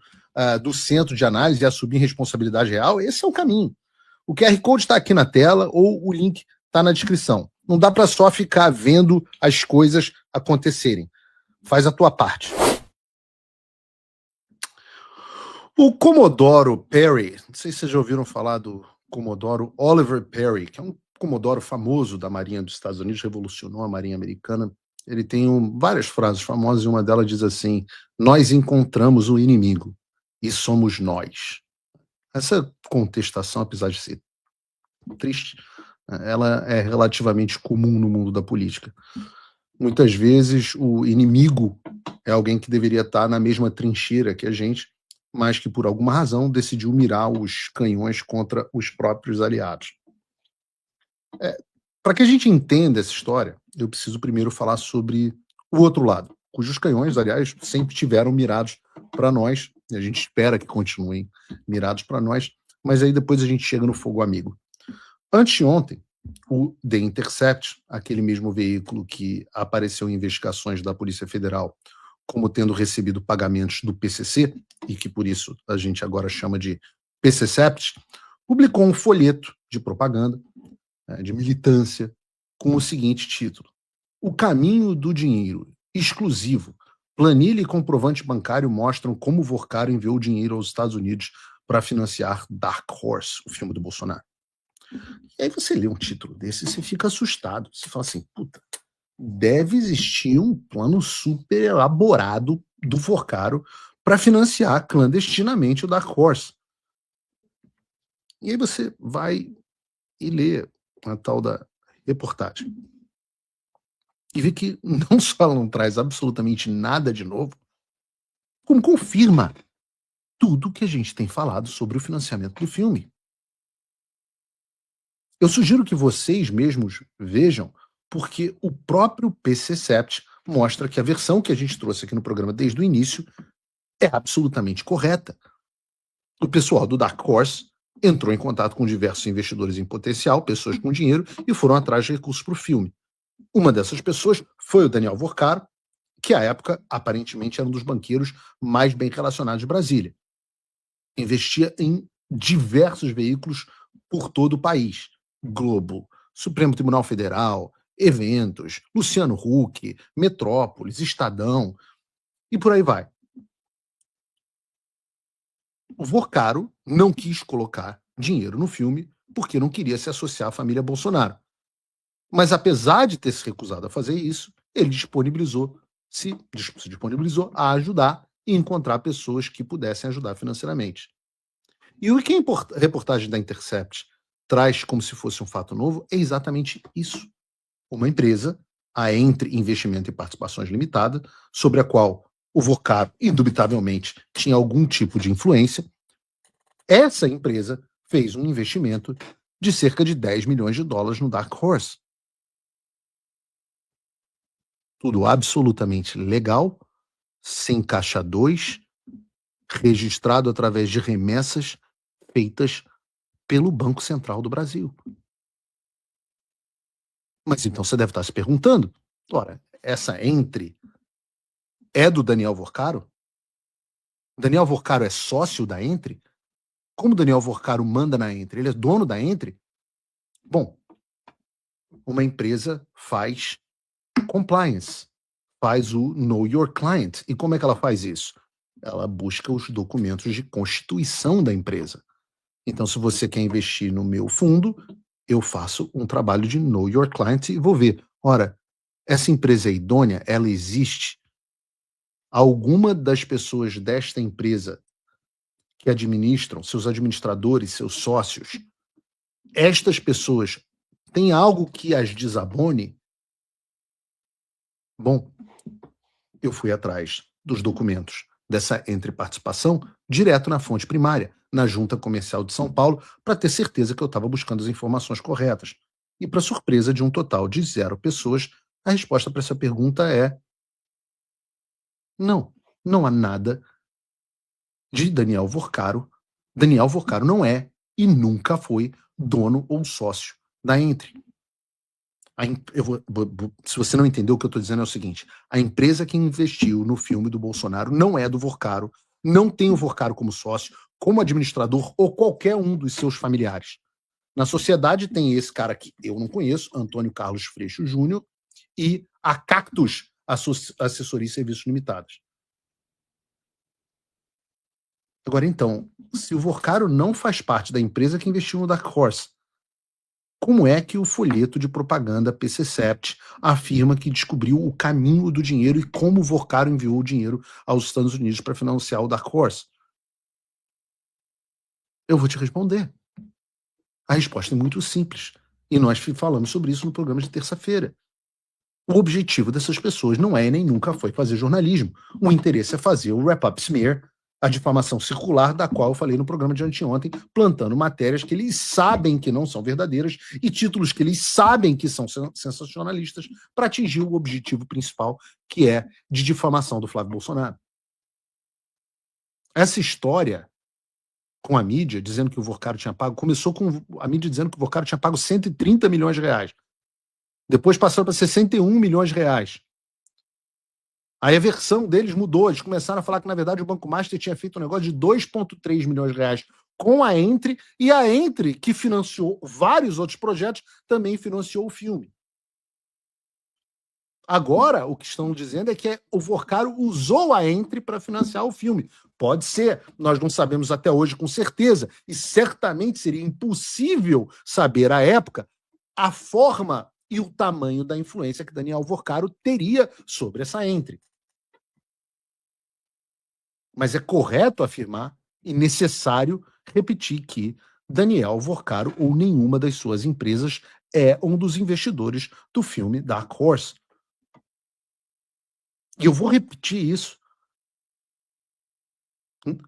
do centro de análise e assumir responsabilidade real, esse é o caminho. O QR Code está aqui na tela ou o link está na descrição. Não dá para só ficar vendo as coisas acontecerem. Faz a tua parte. O Comodoro Perry, não sei se vocês já ouviram falar do Comodoro Oliver Perry, que é um Comodoro famoso da Marinha dos Estados Unidos, revolucionou a Marinha Americana. Ele tem várias frases famosas e uma delas diz assim: nós encontramos o inimigo e somos nós. Essa contestação, apesar de ser triste, ela é relativamente comum no mundo da política. Muitas vezes o inimigo é alguém que deveria estar na mesma trincheira que a gente, mas que por alguma razão decidiu mirar os canhões contra os próprios aliados. Para que a gente entenda essa história, eu preciso primeiro falar sobre o outro lado, cujos canhões, aliás, sempre tiveram mirados para nós, e a gente espera que continuem mirados para nós, mas aí depois a gente chega no fogo amigo. Anteontem, o The Intercept, aquele mesmo veículo que apareceu em investigações da Polícia Federal como tendo recebido pagamentos do PCC, e que por isso a gente agora chama de PCcept, publicou um folheto de propaganda, de militância, com o seguinte título: O caminho do dinheiro, exclusivo. Planilha e comprovante bancário mostram como Vorcaro enviou dinheiro aos Estados Unidos para financiar Dark Horse, o filme do Bolsonaro. E aí você lê um título desse e você fica assustado. Você fala assim, puta, deve existir um plano super elaborado do Forcaro para financiar clandestinamente o Dark Horse. E aí você vai e lê a tal da reportagem e vê que não só ela não traz absolutamente nada de novo, como confirma tudo que a gente tem falado sobre o financiamento do filme. Eu sugiro que vocês mesmos vejam, porque o próprio PCCept mostra que a versão que a gente trouxe aqui no programa desde o início é absolutamente correta. O pessoal do Dark Horse entrou em contato com diversos investidores em potencial, pessoas com dinheiro, e foram atrás de recursos para o filme. Uma dessas pessoas foi o Daniel Vorcaro, que à época aparentemente era um dos banqueiros mais bem relacionados de Brasília. Investia em diversos veículos por todo o país. Globo, Supremo Tribunal Federal, Eventos, Luciano Huck, Metrópolis, Estadão, e por aí vai. O Vorcaro não quis colocar dinheiro no filme porque não queria se associar à família Bolsonaro. Mas apesar de ter se recusado a fazer isso, ele se disponibilizou a ajudar e encontrar pessoas que pudessem ajudar financeiramente. E o que a reportagem da Intercept traz como se fosse um fato novo é exatamente isso. Uma empresa, a Entre Investimento e Participações Limitada, sobre a qual o Vorcaro, indubitavelmente, tinha algum tipo de influência, essa empresa fez um investimento de cerca de 10 milhões de dólares no Dark Horse. Tudo absolutamente legal, sem caixa 2, registrado através de remessas feitas pelo Banco Central do Brasil. Mas então você deve estar se perguntando, ora, essa Entre é do Daniel Vorcaro? Daniel Vorcaro é sócio da Entre? Como Daniel Vorcaro manda na Entre? Ele é dono da Entre? Bom, uma empresa faz compliance, faz o Know Your Client. E como é que ela faz isso? Ela busca os documentos de constituição da empresa. Então, se você quer investir no meu fundo, eu faço um trabalho de Know Your Client e vou ver, ora, essa empresa é idônea, ela existe? Alguma das pessoas desta empresa que administram, seus administradores, seus sócios, estas pessoas têm algo que as desabone? Bom, eu fui atrás dos documentos dessa entreparticipação direto na fonte primária, na Junta Comercial de São Paulo, para ter certeza que eu estava buscando as informações corretas. E, para surpresa de um total de 0 pessoas, a resposta para essa pergunta é não, não há nada de Daniel Vorcaro. Daniel Vorcaro não é e nunca foi dono ou sócio da Entre. Se você não entendeu, o que eu estou dizendo é o seguinte: a empresa que investiu no filme do Bolsonaro não é do Vorcaro, não tem o Vorcaro como sócio, como administrador ou qualquer um dos seus familiares. Na sociedade tem esse cara que eu não conheço, Antônio Carlos Freixo Júnior, e a Cactus Assessoria e Serviços Limitados. Agora então, se o Vorcaro não faz parte da empresa que investiu no Dark Horse, como é que o folheto de propaganda PCCept afirma que descobriu o caminho do dinheiro e como o Vorcaro enviou o dinheiro aos Estados Unidos para financiar o Dark Horse? Eu vou te responder. A resposta é muito simples. E nós falamos sobre isso no programa de terça-feira. O objetivo dessas pessoas não é e nem nunca foi fazer jornalismo. O interesse é fazer o wrap-up smear, a difamação circular, da qual eu falei no programa de anteontem, plantando matérias que eles sabem que não são verdadeiras e títulos que eles sabem que são sensacionalistas para atingir o objetivo principal, que é de difamação do Flávio Bolsonaro. Essa história com a mídia dizendo que o Vorcaro tinha pago, começou com a mídia dizendo que o Vorcaro tinha pago 130 milhões de reais. Depois passou para 61 milhões de reais. Aí a versão deles mudou, eles começaram a falar que, na verdade, o Banco Master tinha feito um negócio de 2,3 milhões de reais com a Entre, e a Entre, que financiou vários outros projetos, também financiou o filme. Agora, o que estão dizendo é que o Vorcaro usou a Entre para financiar o filme. Pode ser, nós não sabemos até hoje com certeza, e certamente seria impossível saber à época a forma e o tamanho da influência que Daniel Vorcaro teria sobre essa entry. Mas é correto afirmar e necessário repetir que Daniel Vorcaro ou nenhuma das suas empresas é um dos investidores do filme Dark Horse. E eu vou repetir isso.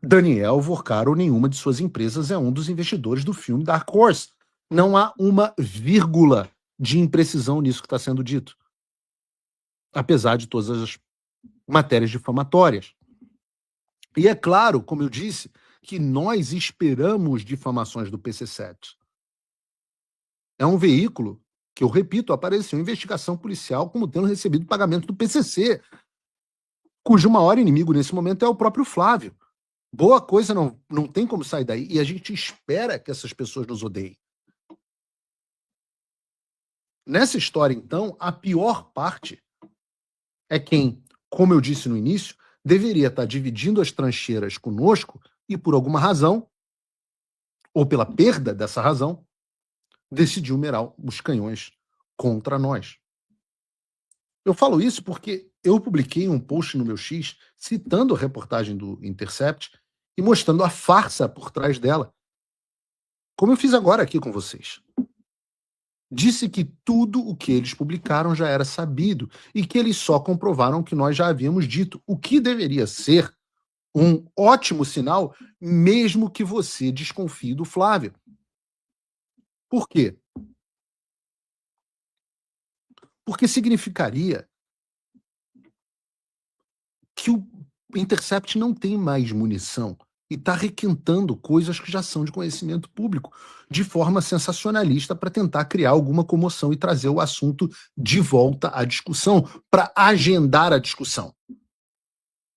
Daniel Vorcaro ou nenhuma de suas empresas é um dos investidores do filme Dark Horse. Não há uma vírgula de imprecisão nisso que está sendo dito. Apesar de todas as matérias difamatórias. E é claro, como eu disse, que nós esperamos difamações do PC7. É um veículo que, eu repito, apareceu em investigação policial como tendo recebido pagamento do PCC, cujo maior inimigo nesse momento é o próprio Flávio. Boa coisa não tem como sair daí, e a gente espera que essas pessoas nos odeiem. Nessa história, então, a pior parte é quem, como eu disse no início, deveria estar dividindo as trincheiras conosco e, por alguma razão, ou pela perda dessa razão, decidiu mirar os canhões contra nós. Eu falo isso porque eu publiquei um post no meu X citando a reportagem do Intercept e mostrando a farsa por trás dela, como eu fiz agora aqui com vocês. Disse que tudo o que eles publicaram já era sabido e que eles só comprovaram o que nós já havíamos dito, o que deveria ser um ótimo sinal, mesmo que você desconfie do Flávio. Por quê? Porque significaria que o Intercept não tem mais munição e está requentando coisas que já são de conhecimento público, de forma sensacionalista, para tentar criar alguma comoção e trazer o assunto de volta à discussão, para agendar a discussão.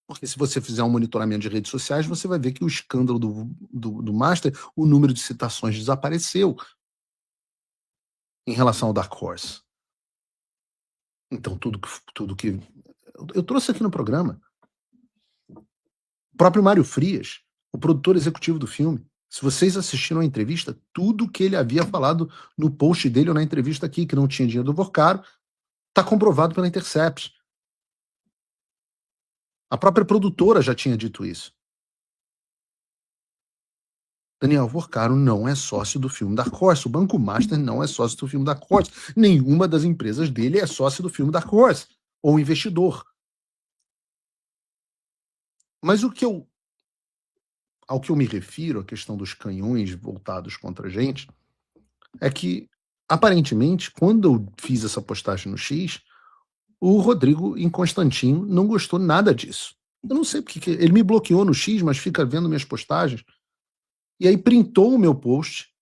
Porque se você fizer um monitoramento de redes sociais, você vai ver que o escândalo do Master, o número de citações desapareceu em relação ao Dark Horse. Então, tudo que eu trouxe aqui no programa, o próprio Mário Frias, o produtor executivo do filme, se vocês assistiram a entrevista, tudo que ele havia falado no post dele ou na entrevista aqui, que não tinha dinheiro do Vorcaro, está comprovado pela Intercept. A própria produtora já tinha dito isso. Daniel Vorcaro não é sócio do filme Dark Horse. O Banco Master não é sócio do filme Dark Horse. Nenhuma das empresas dele é sócio do filme Dark Horse, ou investidor. Mas ao que eu me refiro, a questão dos canhões voltados contra a gente, é que, aparentemente, quando eu fiz essa postagem no X, o Rodrigo Inconstantino não gostou nada disso. Eu não sei porque ele me bloqueou no X, mas fica vendo minhas postagens. E aí printou o meu post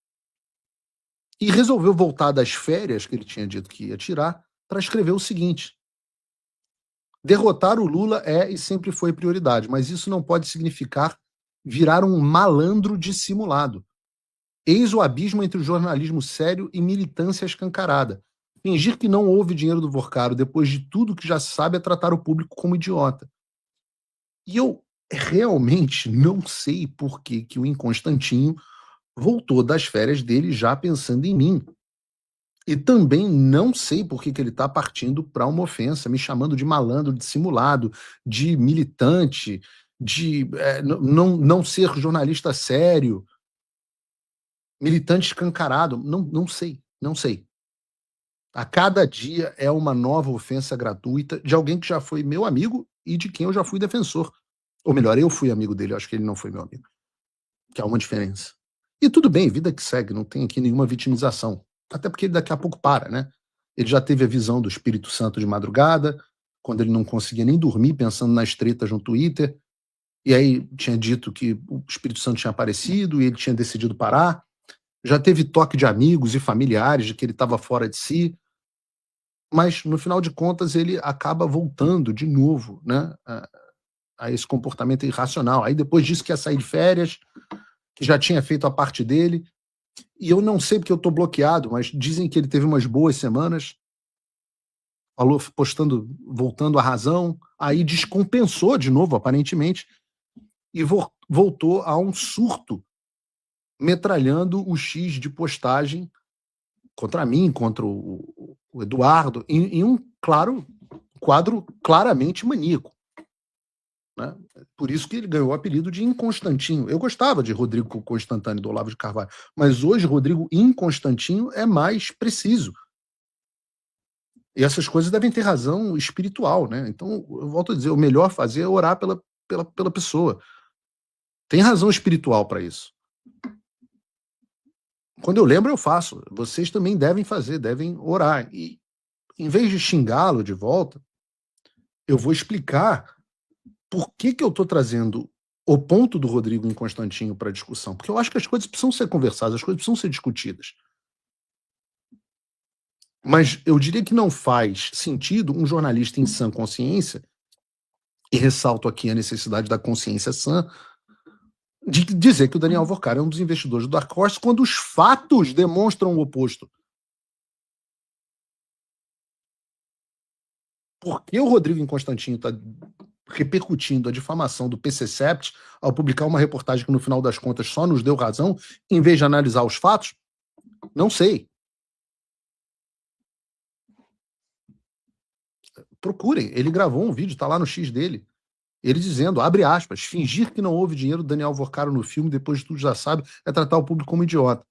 e resolveu voltar das férias que ele tinha dito que ia tirar para escrever o seguinte: derrotar o Lula é e sempre foi prioridade, mas isso não pode significar virar um malandro dissimulado. Eis o abismo entre o jornalismo sério e militância escancarada. Fingir que não houve dinheiro do Vorcaro depois de tudo que já sabe é tratar o público como idiota. E eu realmente não sei por que o Inconstantinho voltou das férias dele já pensando em mim. E também não sei por que ele está partindo para uma ofensa, me chamando de malandro, dissimulado, de militante, de não ser jornalista sério, militante escancarado. Não sei. A cada dia é uma nova ofensa gratuita de alguém que já foi meu amigo e de quem eu já fui defensor. Ou melhor, eu fui amigo dele, eu acho que ele não foi meu amigo. Que há uma diferença. E tudo bem, vida que segue, não tem aqui nenhuma vitimização. Até porque ele daqui a pouco para, né? Ele já teve a visão do Espírito Santo de madrugada, quando ele não conseguia nem dormir, pensando nas tretas no Twitter. E aí tinha dito que o Espírito Santo tinha aparecido e ele tinha decidido parar. Já teve toque de amigos e familiares de que ele estava fora de si. Mas, no final de contas, ele acaba voltando de novo, né, a esse comportamento irracional. Aí depois disso que ia sair de férias, que já tinha feito a parte dele. E eu não sei porque eu estou bloqueado, mas dizem que ele teve umas boas semanas, falou, postando, voltando à razão, aí descompensou de novo, aparentemente, e voltou a um surto, metralhando o X de postagem contra mim, contra o o Eduardo em um quadro claramente maníaco, né? Por isso que ele ganhou o apelido de Inconstantinho. Eu gostava de Rodrigo Constantini, do Olavo de Carvalho, mas hoje Rodrigo Inconstantinho é mais preciso. E essas coisas devem ter razão espiritual, né? Então, eu volto a dizer, o melhor fazer é orar pela pessoa. Tem razão espiritual para isso. Quando eu lembro, eu faço. Vocês também devem fazer, devem orar. E, em vez de xingá-lo de volta, eu vou explicar por que eu estou trazendo o ponto do Rodrigo em Constantinho para discussão. Porque eu acho que as coisas precisam ser conversadas, as coisas precisam ser discutidas. Mas eu diria que não faz sentido um jornalista em sã consciência, e ressalto aqui a necessidade da consciência sã, de dizer que o Daniel Vorcar é um dos investidores do Dark Horse quando os fatos demonstram o oposto. Por que o Rodrigo Constantino está repercutindo a difamação do PCCept ao publicar uma reportagem que, no final das contas, só nos deu razão, em vez de analisar os fatos? Não sei. Procurem. Ele gravou um vídeo, está lá no X dele. Ele dizendo, abre aspas, fingir que não houve dinheiro do Daniel Vorcaro no filme, depois de tudo já sabe, é tratar o público como idiota.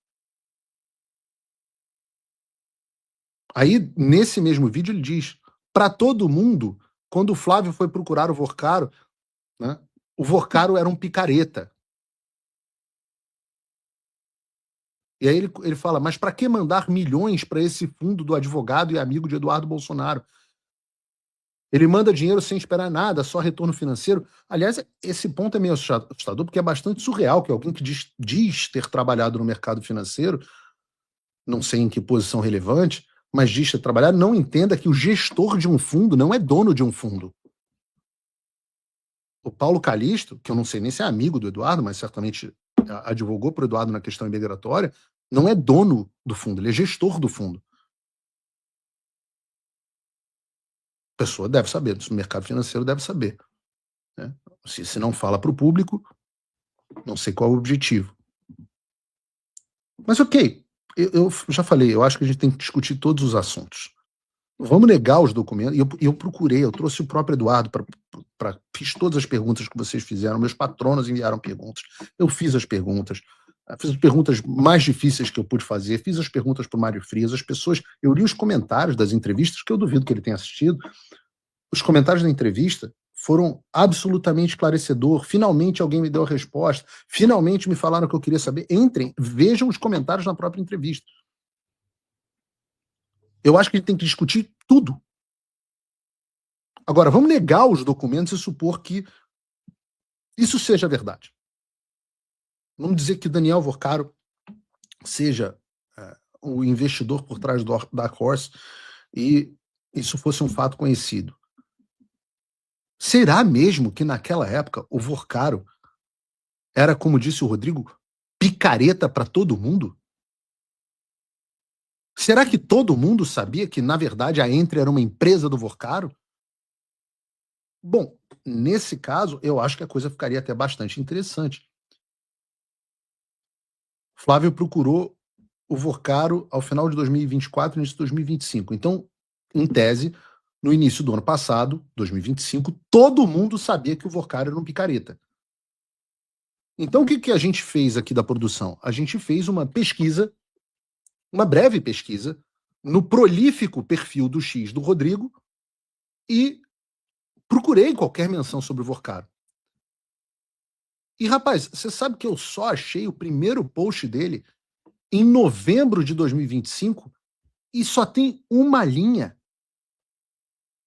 Aí, nesse mesmo vídeo, ele diz, para todo mundo, quando o Flávio foi procurar o Vorcaro, né, o Vorcaro era um picareta. E aí ele fala, mas para que mandar milhões para esse fundo do advogado e amigo de Eduardo Bolsonaro? Ele manda dinheiro sem esperar nada, só retorno financeiro. Aliás, esse ponto é meio assustador, porque é bastante surreal que alguém que diz ter trabalhado no mercado financeiro, não sei em que posição relevante, mas diz ter trabalhado, não entenda que o gestor de um fundo não é dono de um fundo. O Paulo Calixto, que eu não sei nem se é amigo do Eduardo, mas certamente advogou para o Eduardo na questão imigratória, não é dono do fundo, ele é gestor do fundo. A pessoa deve saber, do mercado financeiro deve saber, né? Se não fala para o público, não sei qual é o objetivo. Mas ok, eu já falei, eu acho que a gente tem que discutir todos os assuntos. Vamos negar os documentos, e eu procurei, eu trouxe o próprio Eduardo, fiz todas as perguntas que vocês fizeram, meus patronos enviaram perguntas, eu fiz as perguntas mais difíceis que eu pude fazer, fiz as perguntas para o Mário Frias, as pessoas, eu li os comentários das entrevistas, que eu duvido que ele tenha assistido, os comentários da entrevista foram absolutamente esclarecedor, finalmente alguém me deu a resposta, finalmente me falaram o que eu queria saber, entrem, vejam os comentários na própria entrevista. Eu acho que a gente tem que discutir tudo. Agora, vamos negar os documentos e supor que isso seja verdade. Vamos dizer que o Daniel Vorcaro seja o investidor por trás do Dark Horse e isso fosse um fato conhecido. Será mesmo que naquela época o Vorcaro era, como disse o Rodrigo, picareta para todo mundo? Será que todo mundo sabia que, na verdade, a Entre era uma empresa do Vorcaro? Bom, nesse caso, eu acho que a coisa ficaria até bastante interessante. Flávio procurou o Vorcaro ao final de 2024 e início de 2025. Então, em tese, no início do ano passado, 2025, todo mundo sabia que o Vorcaro era um picareta. Então, o que a gente fez aqui da produção? A gente fez uma pesquisa, uma breve pesquisa, no prolífico perfil do X do Rodrigo e procurei qualquer menção sobre o Vorcaro. E, rapaz, você sabe que eu só achei o primeiro post dele em novembro de 2025 e só tem uma linha.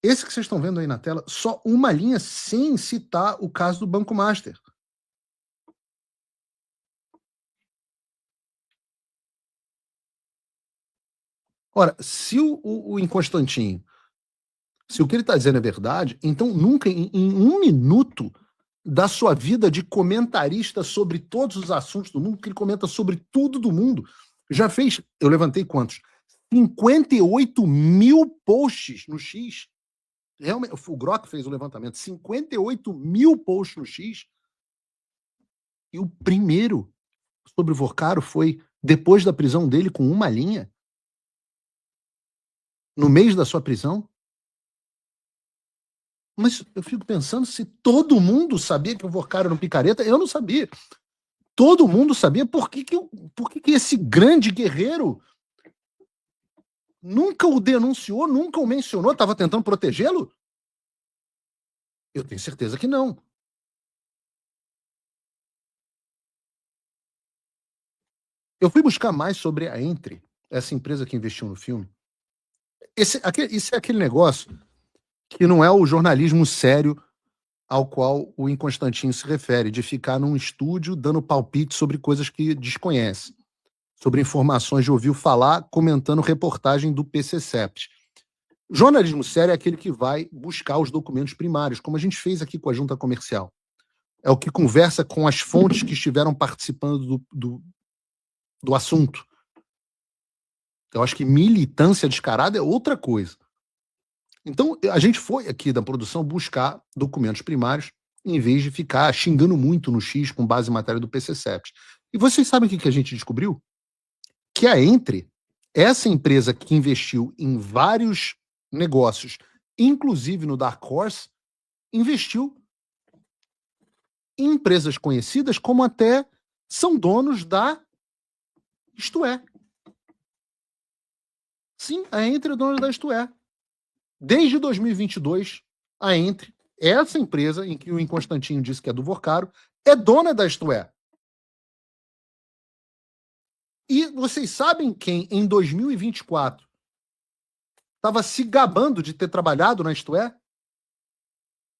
Esse que vocês estão vendo aí na tela, só uma linha sem citar o caso do Banco Master. Ora, se o Inconstantinho, se o que ele está dizendo é verdade, então nunca, em um minuto da sua vida de comentarista sobre todos os assuntos do mundo, que ele comenta sobre tudo do mundo, já fez, eu levantei quantos? 58 mil posts no X. Realmente, o Grok fez o levantamento, 58 mil posts no X. E o primeiro sobre o Vorcaro foi depois da prisão dele com uma linha. no mês da sua prisão? Mas eu fico pensando, se todo mundo sabia que o Vorcaro era um picareta, eu não sabia. Todo mundo sabia, por que esse grande guerreiro nunca o denunciou, nunca o mencionou, estava tentando protegê-lo? Eu tenho certeza que não. Eu fui buscar mais sobre a Entre, essa empresa que investiu no filme. Isso é aquele negócio que não é o jornalismo sério ao qual o Inconstantinho se refere, de ficar num estúdio dando palpite sobre coisas que desconhece, sobre informações de ouviu falar, comentando reportagem do PCCEPS. Jornalismo sério é aquele que vai buscar os documentos primários, como a gente fez aqui com a Junta Comercial. É o que conversa com as fontes que estiveram participando do assunto. Eu acho que militância descarada é outra coisa. Então, a gente foi aqui da produção buscar documentos primários, em vez de ficar xingando muito no X com base em matéria do PCCEPS. E vocês sabem o que a gente descobriu? Que a Entre, essa empresa que investiu em vários negócios, inclusive no Dark Horse, investiu em empresas conhecidas como até são donos da Isto É. Sim, a Entre é dona da Isto É. Desde 2022, a Entre, essa empresa em que o Inconstantinho disse que é do Vorcaro, é dona da Isto É. E vocês sabem quem, em 2024, estava se gabando de ter trabalhado na Isto É?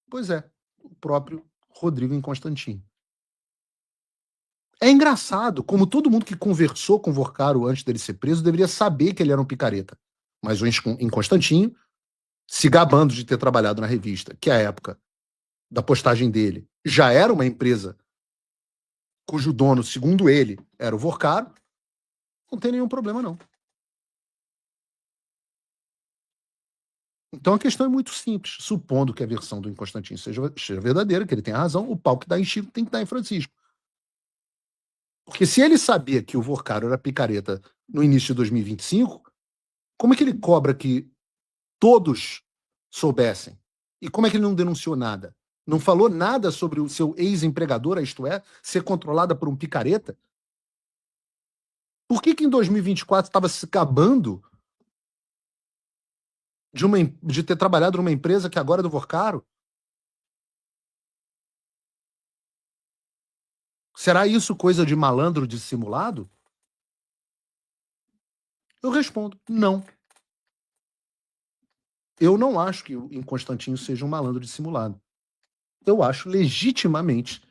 Pois é, o próprio Rodrigo Inconstantinho. É engraçado como todo mundo que conversou com o Vorcaro antes dele ser preso deveria saber que ele era um picareta. Mas o Inconstantinho, se gabando de ter trabalhado na revista, que à época da postagem dele já era uma empresa cujo dono, segundo ele, era o Vorcaro, não tem nenhum problema, não. Então a questão é muito simples. Supondo que a versão do Inconstantinho seja verdadeira, que ele tenha razão, o pau que dá em Chico tem que dar em Francisco. Porque se ele sabia que o Vorcaro era picareta no início de 2025, como é que ele cobra que todos soubessem? E como é que ele não denunciou nada? Não falou nada sobre o seu ex-empregador, isto é, ser controlada por um picareta? Por que em 2024 estava se gabando de ter trabalhado numa empresa que agora é do Vorcaro? Será isso coisa de malandro dissimulado? Eu respondo, não. Eu não acho que o Inconstantinho seja um malandro dissimulado. Eu acho legitimamente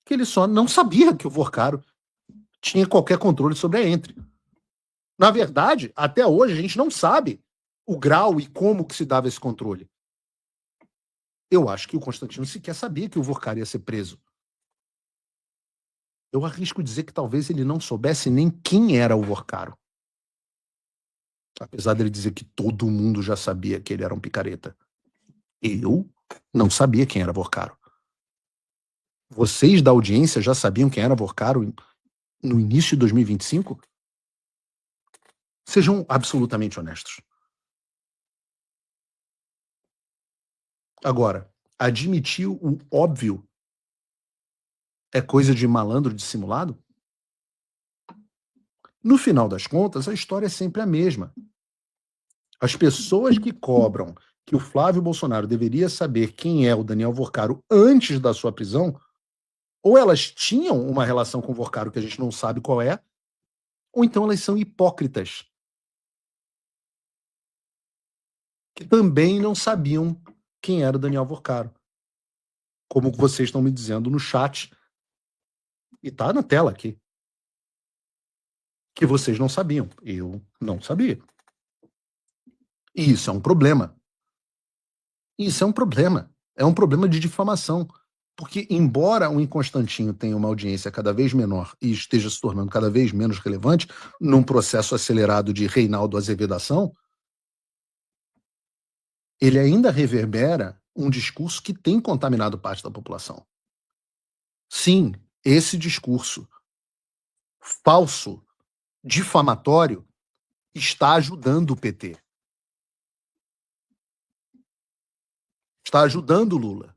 que ele só não sabia que o Vorcaro tinha qualquer controle sobre a Entre. Na verdade, até hoje a gente não sabe o grau e como que se dava esse controle. Eu acho que o Constantino sequer sabia que o Vorcaro ia ser preso. Eu arrisco dizer que talvez ele não soubesse nem quem era o Vorcaro. Apesar dele dizer que todo mundo já sabia que ele era um picareta. Eu não sabia quem era Vorcaro. Vocês da audiência já sabiam quem era Vorcaro no início de 2025? Sejam absolutamente honestos. Agora, admitir o óbvio é coisa de malandro dissimulado? No final das contas, a história é sempre a mesma. As pessoas que cobram que o Flávio Bolsonaro deveria saber quem é o Daniel Vorcaro antes da sua prisão, ou elas tinham uma relação com o Vorcaro que a gente não sabe qual é, ou então elas são hipócritas, que também não sabiam quem era o Daniel Vorcaro. Como vocês estão me dizendo no chat, e tá na tela aqui, que vocês não sabiam. Eu não sabia. E isso é um problema. Isso é um problema. É um problema de difamação. Porque, embora o Inconstantinho tenha uma audiência cada vez menor e esteja se tornando cada vez menos relevante num processo acelerado de Reinaldo Azevedação, ele ainda reverbera um discurso que tem contaminado parte da população. Sim, esse discurso falso, difamatório, está ajudando o PT. está ajudando o Lula.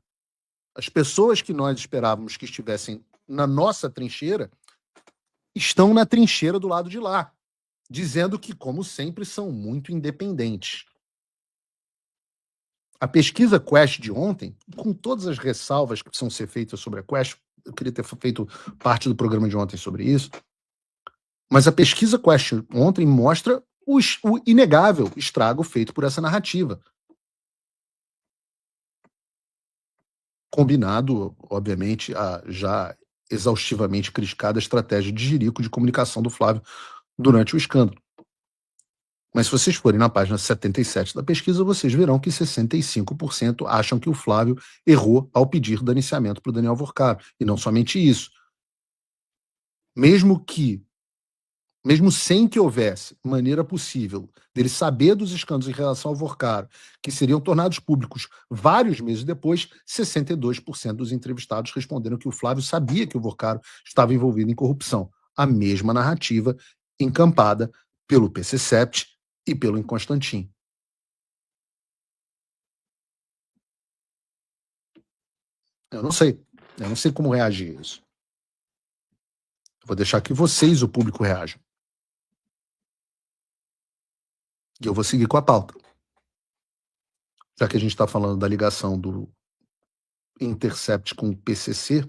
As pessoas que nós esperávamos que estivessem na nossa trincheira estão na trincheira do lado de lá, dizendo que, como sempre, são muito independentes. A pesquisa Quest de ontem, com todas as ressalvas que precisam ser feitas sobre a Quest, eu queria ter feito parte do programa de ontem sobre isso, mas a pesquisa Quest ontem mostra o inegável estrago feito por essa narrativa. Combinado, obviamente, a já exaustivamente criticada estratégia de jirico de comunicação do Flávio durante o escândalo. Mas se vocês forem na página 77 da pesquisa, vocês verão que 65% acham que o Flávio errou ao pedir daniçamento para o Daniel Vorcaro. E não somente isso. Mesmo sem que houvesse maneira possível dele saber dos escândalos em relação ao Vorcaro, que seriam tornados públicos vários meses depois, 62% dos entrevistados responderam que o Flávio sabia que o Vorcaro estava envolvido em corrupção. A mesma narrativa encampada pelo PC7 e pelo Constantin. Eu não sei como reagir a isso. Vou deixar que vocês, o público, reajam. E eu vou seguir com a pauta. Já que a gente está falando da ligação do Intercept com o PCC,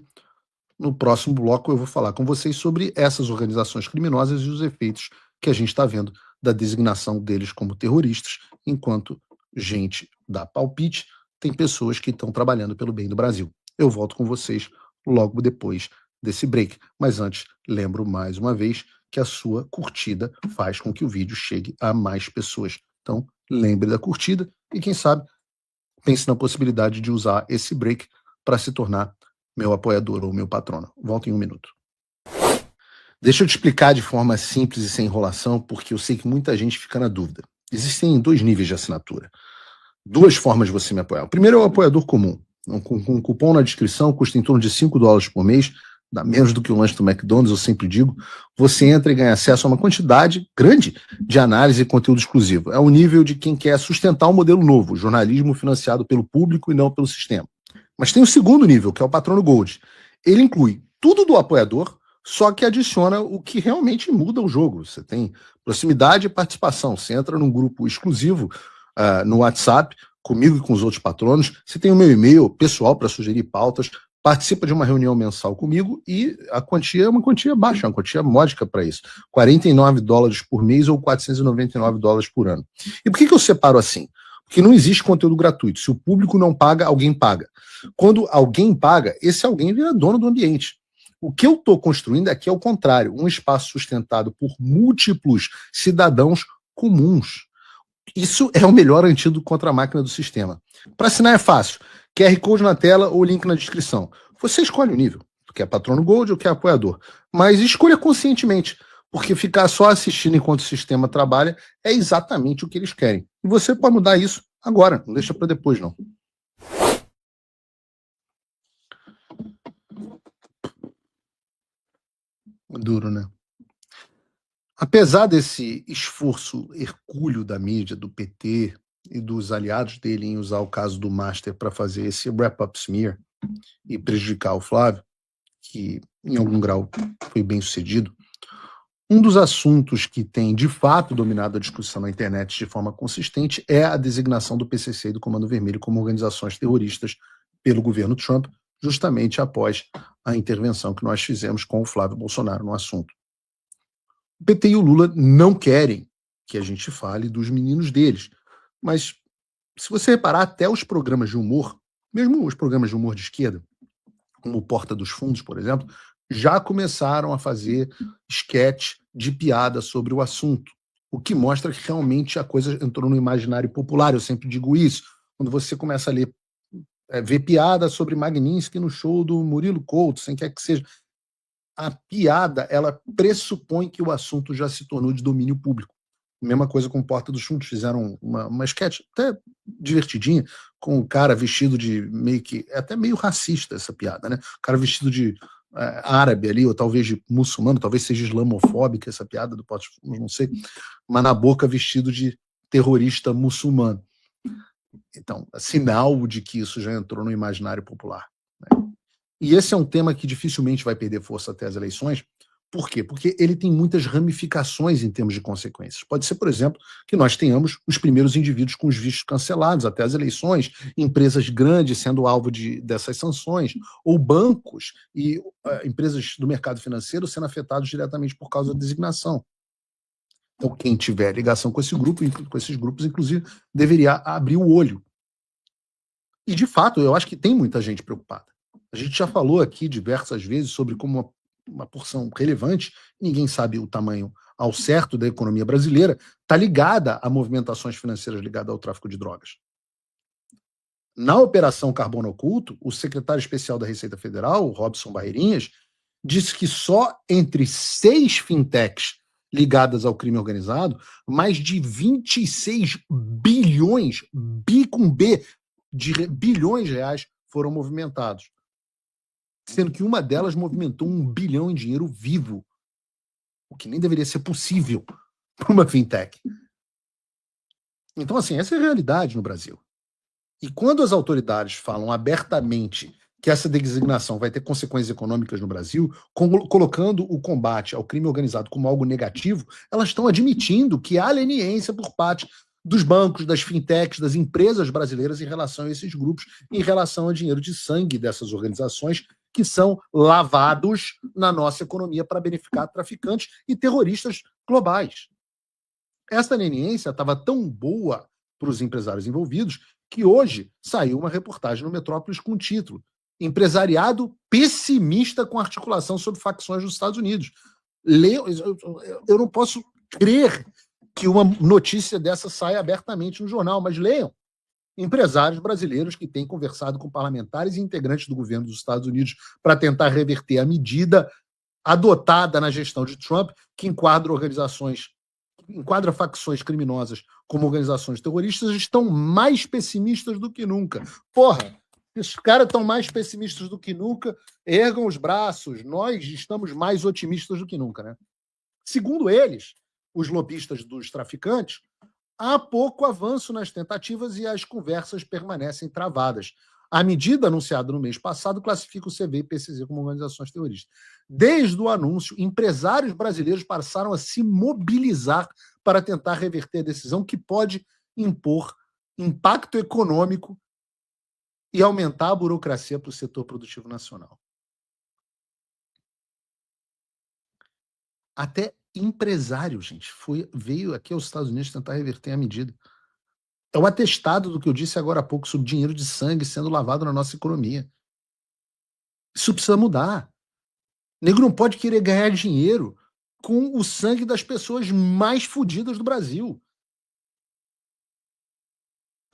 no próximo bloco eu vou falar com vocês sobre essas organizações criminosas e os efeitos que a gente está vendo da designação deles como terroristas, enquanto gente dá palpite, tem pessoas que estão trabalhando pelo bem do Brasil. Eu volto com vocês logo depois desse break. Mas antes, lembro mais uma vez que a sua curtida faz com que o vídeo chegue a mais pessoas. Então, lembre da curtida e, quem sabe, pense na possibilidade de usar esse break para se tornar meu apoiador ou meu patrono. Volto em um minuto. Deixa eu te explicar de forma simples e sem enrolação, porque eu sei que muita gente fica na dúvida. Existem 2 níveis de assinatura. 2 formas de você me apoiar. O primeiro é o apoiador comum. Com um cupom na descrição, custa em torno de $5 por mês, dá menos do que o lanche do McDonald's, eu sempre digo. Você entra e ganha acesso a uma quantidade grande de análise e conteúdo exclusivo. É o nível de quem quer sustentar um modelo novo, jornalismo financiado pelo público e não pelo sistema. Mas tem o segundo nível, que é o Patrono Gold. Ele inclui tudo do apoiador, só que adiciona o que realmente muda o jogo. Você tem proximidade e participação. Você entra num grupo exclusivo no WhatsApp, comigo e com os outros patronos. Você tem o meu e-mail pessoal para sugerir pautas, participa de uma reunião mensal comigo e a quantia é uma quantia baixa, uma quantia módica para isso. $49 por mês ou $499 por ano. E por que eu separo assim? Porque não existe conteúdo gratuito. Se o público não paga, alguém paga. Quando alguém paga, esse alguém vira dono do ambiente. O que eu estou construindo aqui é o contrário, um espaço sustentado por múltiplos cidadãos comuns. Isso é o melhor antídoto contra a máquina do sistema. Para assinar é fácil. QR Code na tela ou link na descrição. Você escolhe o nível, que é Patrono Gold ou que é apoiador. Mas escolha conscientemente, porque ficar só assistindo enquanto o sistema trabalha é exatamente o que eles querem. E você pode mudar isso agora, não deixa para depois, não. Duro, né? Apesar desse esforço hercúleo da mídia, do PT e dos aliados dele em usar o caso do Master para fazer esse wrap-up smear e prejudicar o Flávio, que em algum grau foi bem sucedido, um dos assuntos que tem de fato dominado a discussão na internet de forma consistente é a designação do PCC e do Comando Vermelho como organizações terroristas pelo governo Trump, justamente após a intervenção que nós fizemos com o Flávio Bolsonaro no assunto. O PT e o Lula não querem que a gente fale dos meninos deles, mas se você reparar, até os programas de humor, mesmo os programas de humor de esquerda, como o Porta dos Fundos, por exemplo, já começaram a fazer esquete de piada sobre o assunto, o que mostra que realmente a coisa entrou no imaginário popular. Eu sempre digo isso, quando você começa a ler, ver piada sobre Magnitsky no show do Murilo Couto, sem quer que seja, a piada, ela pressupõe que o assunto já se tornou de domínio público. Mesma coisa com o Porta dos Fundos, fizeram uma sketch até divertidinha, com o cara vestido de é até meio racista essa piada, né? O cara vestido de árabe ali, ou talvez de muçulmano, talvez seja islamofóbica essa piada do Porta dos Fundos, não sei, mas na boca vestido de terrorista muçulmano. Então, sinal de que isso já entrou no imaginário popular, né? E esse é um tema que dificilmente vai perder força até as eleições. Por quê? Porque ele tem muitas ramificações em termos de consequências. Pode ser, por exemplo, que nós tenhamos os primeiros indivíduos com os vistos cancelados até as eleições, empresas grandes sendo alvo dessas sanções, ou bancos e empresas do mercado financeiro sendo afetados diretamente por causa da designação. Então, quem tiver ligação com esse grupo, com esses grupos, inclusive, deveria abrir o olho. E, de fato, eu acho que tem muita gente preocupada. A gente já falou aqui diversas vezes sobre como uma porção relevante, ninguém sabe o tamanho ao certo da economia brasileira, está ligada a movimentações financeiras ligadas ao tráfico de drogas. Na Operação Carbono Oculto, o secretário especial da Receita Federal, Robson Barreirinhas, disse que só entre 6 fintechs ligadas ao crime organizado, mais de 26 bilhões, bilhões de reais foram movimentados. Sendo que uma delas movimentou 1 bilhão em dinheiro vivo, o que nem deveria ser possível para uma fintech. Então, assim, essa é a realidade no Brasil. E quando as autoridades falam abertamente que essa designação vai ter consequências econômicas no Brasil, colocando o combate ao crime organizado como algo negativo, elas estão admitindo que há leniência por parte dos bancos, das fintechs, das empresas brasileiras em relação a esses grupos, em relação ao dinheiro de sangue dessas organizações que são lavados na nossa economia para beneficiar traficantes e terroristas globais. Essa leniência estava tão boa para os empresários envolvidos que hoje saiu uma reportagem no Metrópolis com o título Empresariado pessimista com articulação sobre facções dos Estados Unidos. Eu não posso crer que uma notícia dessa saia abertamente no jornal, mas leiam. Empresários brasileiros que têm conversado com parlamentares e integrantes do governo dos Estados Unidos para tentar reverter a medida adotada na gestão de Trump, que enquadra facções criminosas como organizações terroristas, estão mais pessimistas do que nunca. Porra, esses caras estão mais pessimistas do que nunca, ergam os braços, nós estamos mais otimistas do que nunca, né? Segundo eles, os lobistas dos traficantes, há pouco avanço nas tentativas e as conversas permanecem travadas. A medida anunciada no mês passado classifica o CV e o PCZ como organizações terroristas. Desde o anúncio, empresários brasileiros passaram a se mobilizar para tentar reverter a decisão que pode impor impacto econômico e aumentar a burocracia para o setor produtivo nacional. Até empresário, gente, veio aqui aos Estados Unidos tentar reverter a medida. É o atestado do que eu disse agora há pouco sobre dinheiro de sangue sendo lavado na nossa economia. Isso precisa mudar. O nego não pode querer ganhar dinheiro com o sangue das pessoas mais fodidas do Brasil.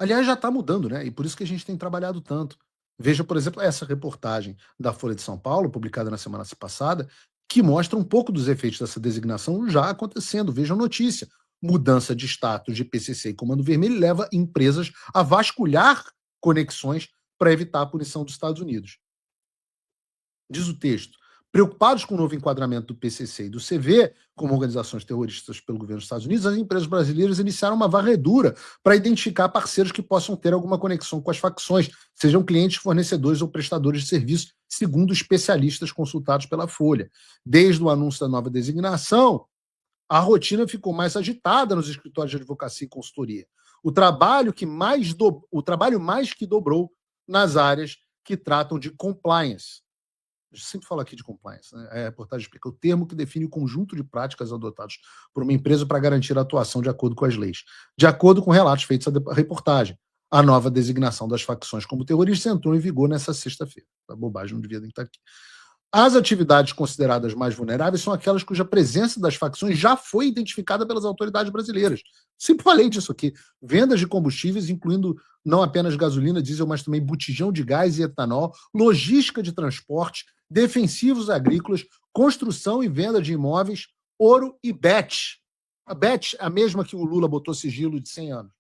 Aliás, já está mudando, né? E por isso que a gente tem trabalhado tanto. Veja, por exemplo, essa reportagem da Folha de São Paulo, publicada na semana passada, que mostra um pouco dos efeitos dessa designação já acontecendo. Veja a notícia. Mudança de status de PCC e Comando Vermelho leva empresas a vasculhar conexões para evitar a punição dos Estados Unidos. Diz o texto. Preocupados com o novo enquadramento do PCC e do CV como organizações terroristas pelo governo dos Estados Unidos, as empresas brasileiras iniciaram uma varredura para identificar parceiros que possam ter alguma conexão com as facções, sejam clientes, fornecedores ou prestadores de serviço, segundo especialistas consultados pela Folha. Desde o anúncio da nova designação, a rotina ficou mais agitada nos escritórios de advocacia e consultoria. O trabalho mais que dobrou nas áreas que tratam de compliance. Eu sempre falo aqui de compliance, né? A reportagem explica o termo que define o conjunto de práticas adotadas por uma empresa para garantir a atuação de acordo com as leis. De acordo com relatos feitos à reportagem, a nova designação das facções como terroristas entrou em vigor nessa sexta-feira. A bobagem não devia nem estar aqui. As atividades consideradas mais vulneráveis são aquelas cuja presença das facções já foi identificada pelas autoridades brasileiras. Sempre falei disso aqui. Vendas de combustíveis, incluindo não apenas gasolina, diesel, mas também botijão de gás e etanol, logística de transporte, defensivos agrícolas, construção e venda de imóveis, ouro e bet. A bet é a mesma que o Lula botou sigilo de 100 anos.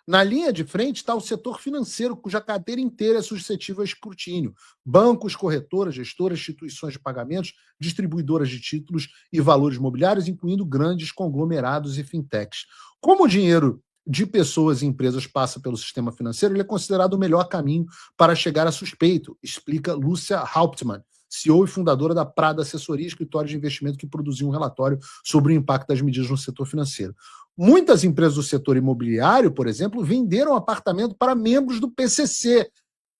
Na linha de frente está o setor financeiro, cuja cadeira inteira é suscetível a escrutínio. Bancos, corretoras, gestoras, instituições de pagamentos, distribuidoras de títulos e valores imobiliários, incluindo grandes conglomerados e fintechs. Como o dinheiro de pessoas e empresas passa pelo sistema financeiro, ele é considerado o melhor caminho para chegar a suspeito, explica Lúcia Hauptmann, CEO e fundadora da Prada Assessoria, escritório de investimento que produziu um relatório sobre o impacto das medidas no setor financeiro. Muitas empresas do setor imobiliário, por exemplo, venderam apartamento para membros do PCC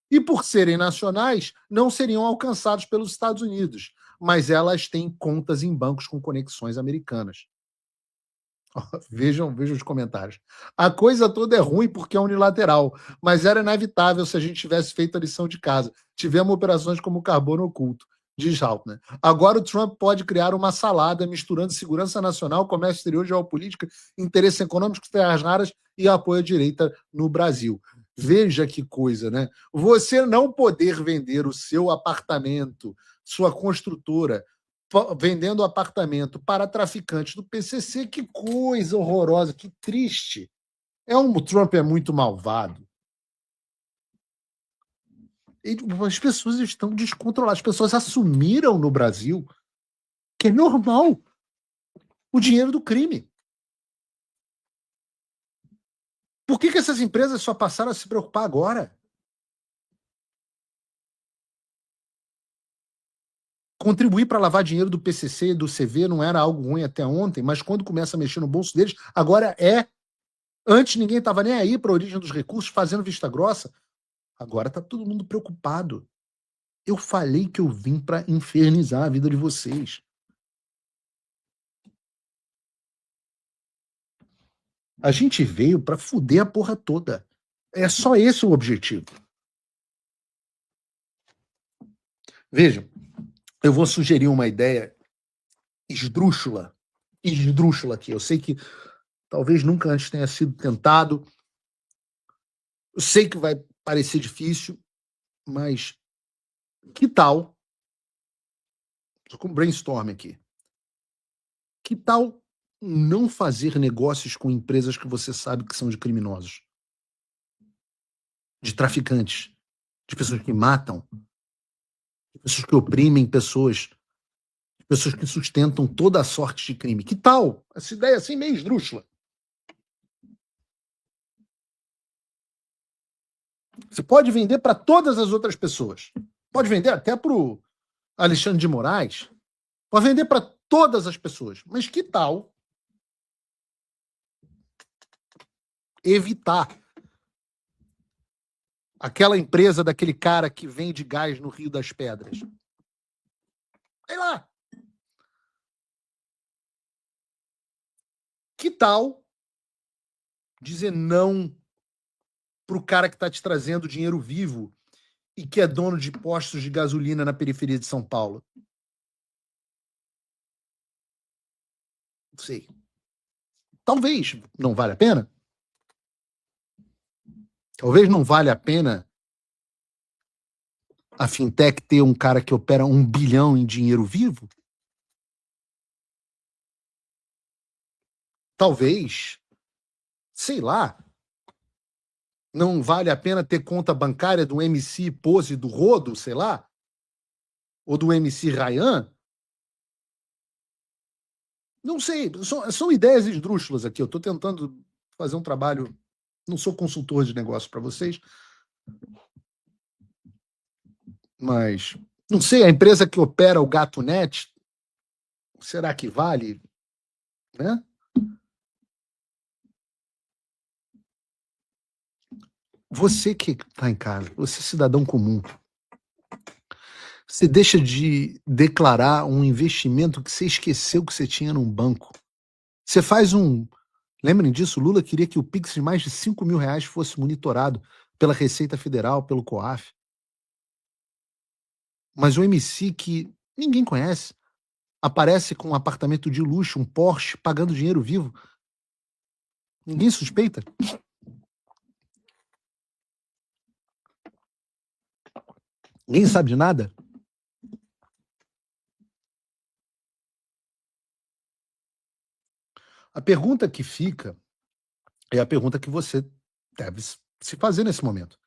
e, por serem nacionais, não seriam alcançados pelos Estados Unidos, mas elas têm contas em bancos com conexões americanas. Vejam os comentários. A coisa toda é ruim porque é unilateral, mas era inevitável se a gente tivesse feito a lição de casa. Tivemos operações como o carbono oculto, diz Haltner. Agora o Trump pode criar uma salada misturando segurança nacional, comércio exterior, geopolítica, interesses econômicos, terras raras e apoio à direita no Brasil. Veja que coisa, né? Você não poder vender o seu apartamento, sua construtora, vendendo apartamento para traficantes do PCC, que coisa horrorosa, que triste. O Trump é muito malvado. As pessoas estão descontroladas. As pessoas assumiram no Brasil que é normal o dinheiro do crime. Por que essas empresas só passaram a se preocupar agora? Contribuir para lavar dinheiro do PCC e do CV não era algo ruim até ontem, mas quando começa a mexer no bolso deles, agora é. Antes ninguém estava nem aí para a origem dos recursos, fazendo vista grossa. Agora está todo mundo preocupado. Eu falei que eu vim para infernizar a vida de vocês. A gente veio para fuder a porra toda. É só esse o objetivo. Vejam, eu vou sugerir uma ideia esdrúxula aqui. Eu sei que talvez nunca antes tenha sido tentado. Eu sei que vai parecer difícil, mas que tal? Estou com um brainstorm aqui. Que tal não fazer negócios com empresas que você sabe que são de criminosos? De traficantes, de pessoas que matam, de pessoas que oprimem pessoas que sustentam toda a sorte de crime. Que tal? Essa ideia assim meio esdrúxula. Você pode vender para todas as outras pessoas. Pode vender até para o Alexandre de Moraes. Pode vender para todas as pessoas. Mas que tal evitar aquela empresa daquele cara que vende gás no Rio das Pedras? Sei lá. Que tal dizer não para o cara que está te trazendo dinheiro vivo e que é dono de postos de gasolina na periferia de São Paulo? Não sei. Talvez não valha a pena. Talvez não valha a pena a fintech ter um cara que opera 1 bilhão em dinheiro vivo. Talvez, sei lá, não vale a pena ter conta bancária do MC Pose do Rodo, sei lá, ou do MC Ryan. Não sei, são ideias esdrúxulas aqui. Eu estou tentando fazer um trabalho, não sou consultor de negócio para vocês, mas não sei, a empresa que opera o GatoNet, será que vale, né? Você que está em casa, você cidadão comum, você deixa de declarar um investimento que você esqueceu que você tinha num banco. Você faz Lembrem disso, Lula queria que o Pix de mais de R$5 mil fosse monitorado pela Receita Federal, pelo COAF. Mas o MC que ninguém conhece aparece com um apartamento de luxo, um Porsche, pagando dinheiro vivo. Ninguém suspeita. Ninguém sabe de nada. A pergunta que fica é a pergunta que você deve se fazer nesse momento.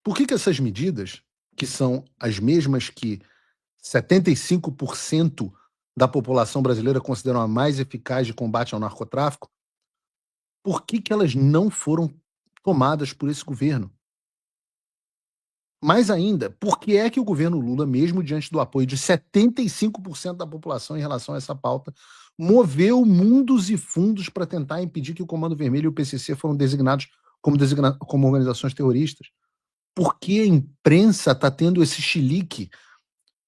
Por que essas medidas, que são as mesmas que 75% da população brasileira consideram a mais eficaz de combate ao narcotráfico, por que elas não foram tomadas por esse governo? Mais ainda, por que é que o governo Lula, mesmo diante do apoio de 75% da população em relação a essa pauta, moveu mundos e fundos para tentar impedir que o Comando Vermelho e o PCC foram designados como organizações terroristas? Por que a imprensa está tendo esse chilique?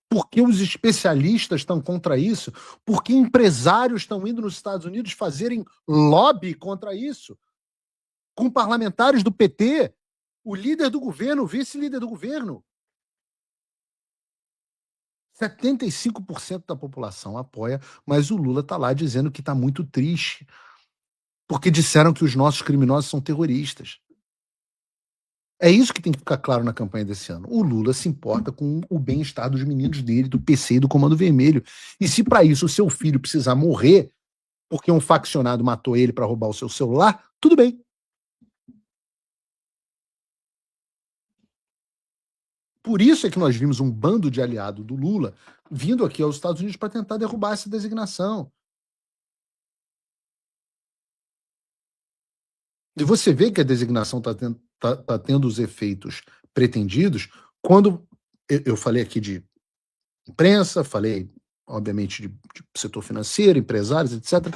Por que os especialistas estão contra isso? Por que empresários estão indo nos Estados Unidos fazerem lobby contra isso? Com parlamentares do PT, o líder do governo, o vice-líder do governo. 75% da população apoia, mas o Lula está lá dizendo que está muito triste, porque disseram que os nossos criminosos são terroristas. É isso que tem que ficar claro na campanha desse ano. O Lula se importa com o bem-estar dos meninos dele, do PC e do Comando Vermelho. E se para isso o seu filho precisar morrer porque um faccionado matou ele para roubar o seu celular, tudo bem. Por isso é que nós vimos um bando de aliado do Lula vindo aqui aos Estados Unidos para tentar derrubar essa designação. E você vê que a designação está tendo os efeitos pretendidos quando eu falei aqui de imprensa, falei, obviamente, de setor financeiro, empresários, etc.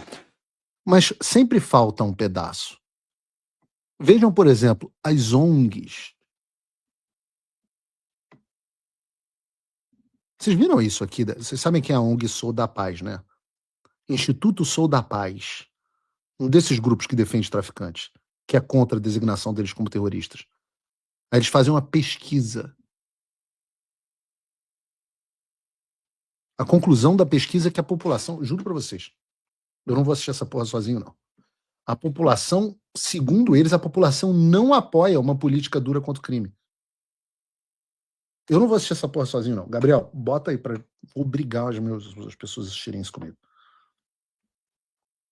Mas sempre falta um pedaço. Vejam, por exemplo, as ONGs. Vocês viram isso aqui? Vocês sabem que é a ONG Sou da Paz, né? Instituto Sou da Paz. Um desses grupos que defende traficantes, que é contra a designação deles como terroristas. Aí eles fazem uma pesquisa. A conclusão da pesquisa é que a população, juro pra vocês, eu não vou assistir essa porra sozinho, não. A população, segundo eles, a população não apoia uma política dura contra o crime. Eu não vou assistir essa porra sozinho, não. Gabriel, bota aí pra obrigar as pessoas a assistirem isso comigo.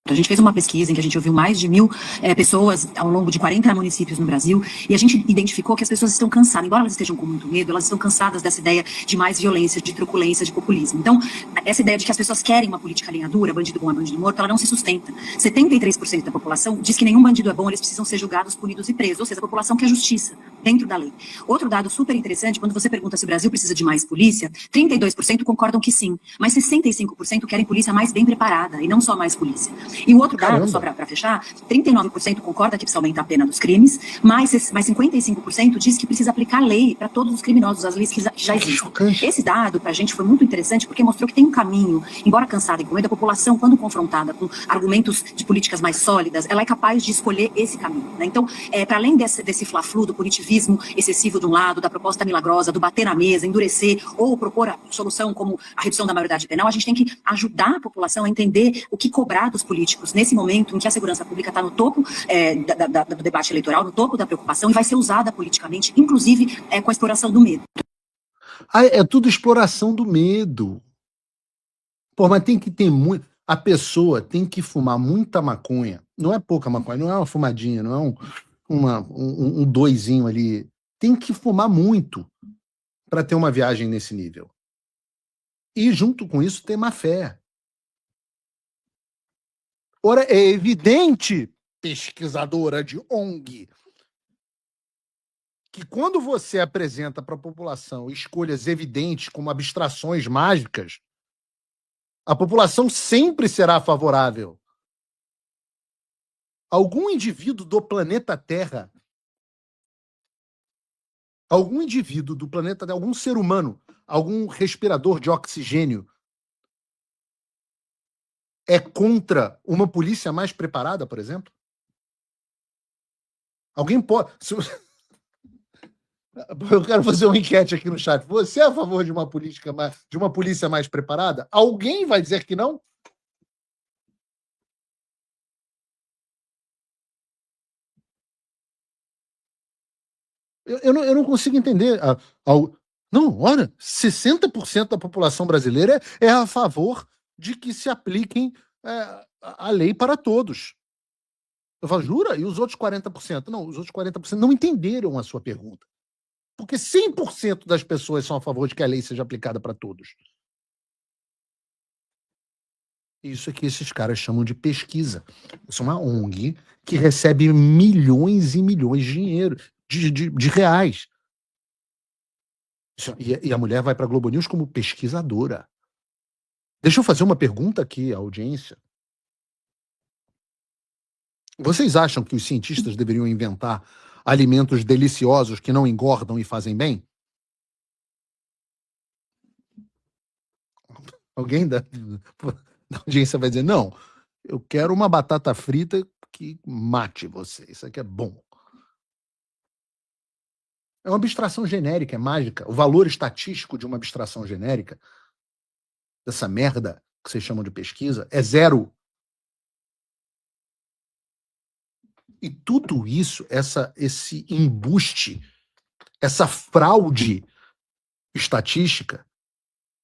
A gente fez uma pesquisa em que a gente ouviu mais de 1.000 pessoas ao longo de 40 municípios no Brasil, e a gente identificou que as pessoas estão cansadas, embora elas estejam com muito medo, elas estão cansadas dessa ideia de mais violência, de truculência, de populismo. Então, essa ideia de que as pessoas querem uma política linha dura, bandido bom é bandido morto, ela não se sustenta. 73% da população diz que nenhum bandido é bom, eles precisam ser julgados, punidos e presos, ou seja, a população quer justiça dentro da lei. Outro dado super interessante, quando você pergunta se o Brasil precisa de mais polícia, 32% concordam que sim, mas 65% querem polícia mais bem preparada, e não só mais polícia. E o outro dado, só para fechar, 39% concorda que precisa aumentar a pena dos crimes, mas 55% diz que precisa aplicar a lei para todos os criminosos, as leis que já existem. Esse dado, para a gente, foi muito interessante, porque mostrou que tem um caminho, embora cansada e com medo, a população, quando confrontada com argumentos de políticas mais sólidas, ela é capaz de escolher esse caminho, né? Então, para além desse fla-flu, do punitivismo excessivo de um lado, da proposta milagrosa, do bater na mesa, endurecer, ou propor a solução como a redução da maioridade penal, a gente tem que ajudar a população a entender o que cobrar dos políticos nesse momento em que a segurança pública está no topo do debate eleitoral, no topo da preocupação, e vai ser usada politicamente, inclusive com a exploração do medo. É tudo exploração do medo. Pô, mas tem que ter muito... A pessoa tem que fumar muita maconha. Não é pouca maconha, não é uma fumadinha, não é um doisinho ali. Tem que fumar muito para ter uma viagem nesse nível. E junto com isso ter má fé. Ora, é evidente, pesquisadora de ONG, que quando você apresenta para a população escolhas evidentes como abstrações mágicas, a população sempre será favorável. Algum indivíduo do planeta Terra, algum indivíduo do planeta Terra, algum ser humano, algum respirador de oxigênio, é contra uma polícia mais preparada, por exemplo? Alguém pode... Eu quero fazer uma enquete aqui no chat. Você é a favor de uma polícia mais preparada? Alguém vai dizer que não? Eu não consigo entender. Não, olha, 60% da população brasileira é a favor de que se apliquem a lei para todos. Eu falo, jura? E os outros 40%? Não, os outros 40% não entenderam a sua pergunta. Porque 100% das pessoas são a favor de que a lei seja aplicada para todos. Isso é que esses caras chamam de pesquisa. Isso é uma ONG que recebe milhões e milhões de dinheiro, de reais. E a mulher vai para a Globo News como pesquisadora. Deixa eu fazer uma pergunta aqui à audiência. Vocês acham que os cientistas deveriam inventar alimentos deliciosos que não engordam e fazem bem? Alguém da audiência vai dizer, não, eu quero uma batata frita que mate você. Isso aqui é bom. É uma abstração genérica, é mágica. O valor estatístico de uma abstração genérica, dessa merda que vocês chamam de pesquisa, é zero. E tudo isso, esse embuste, essa fraude estatística,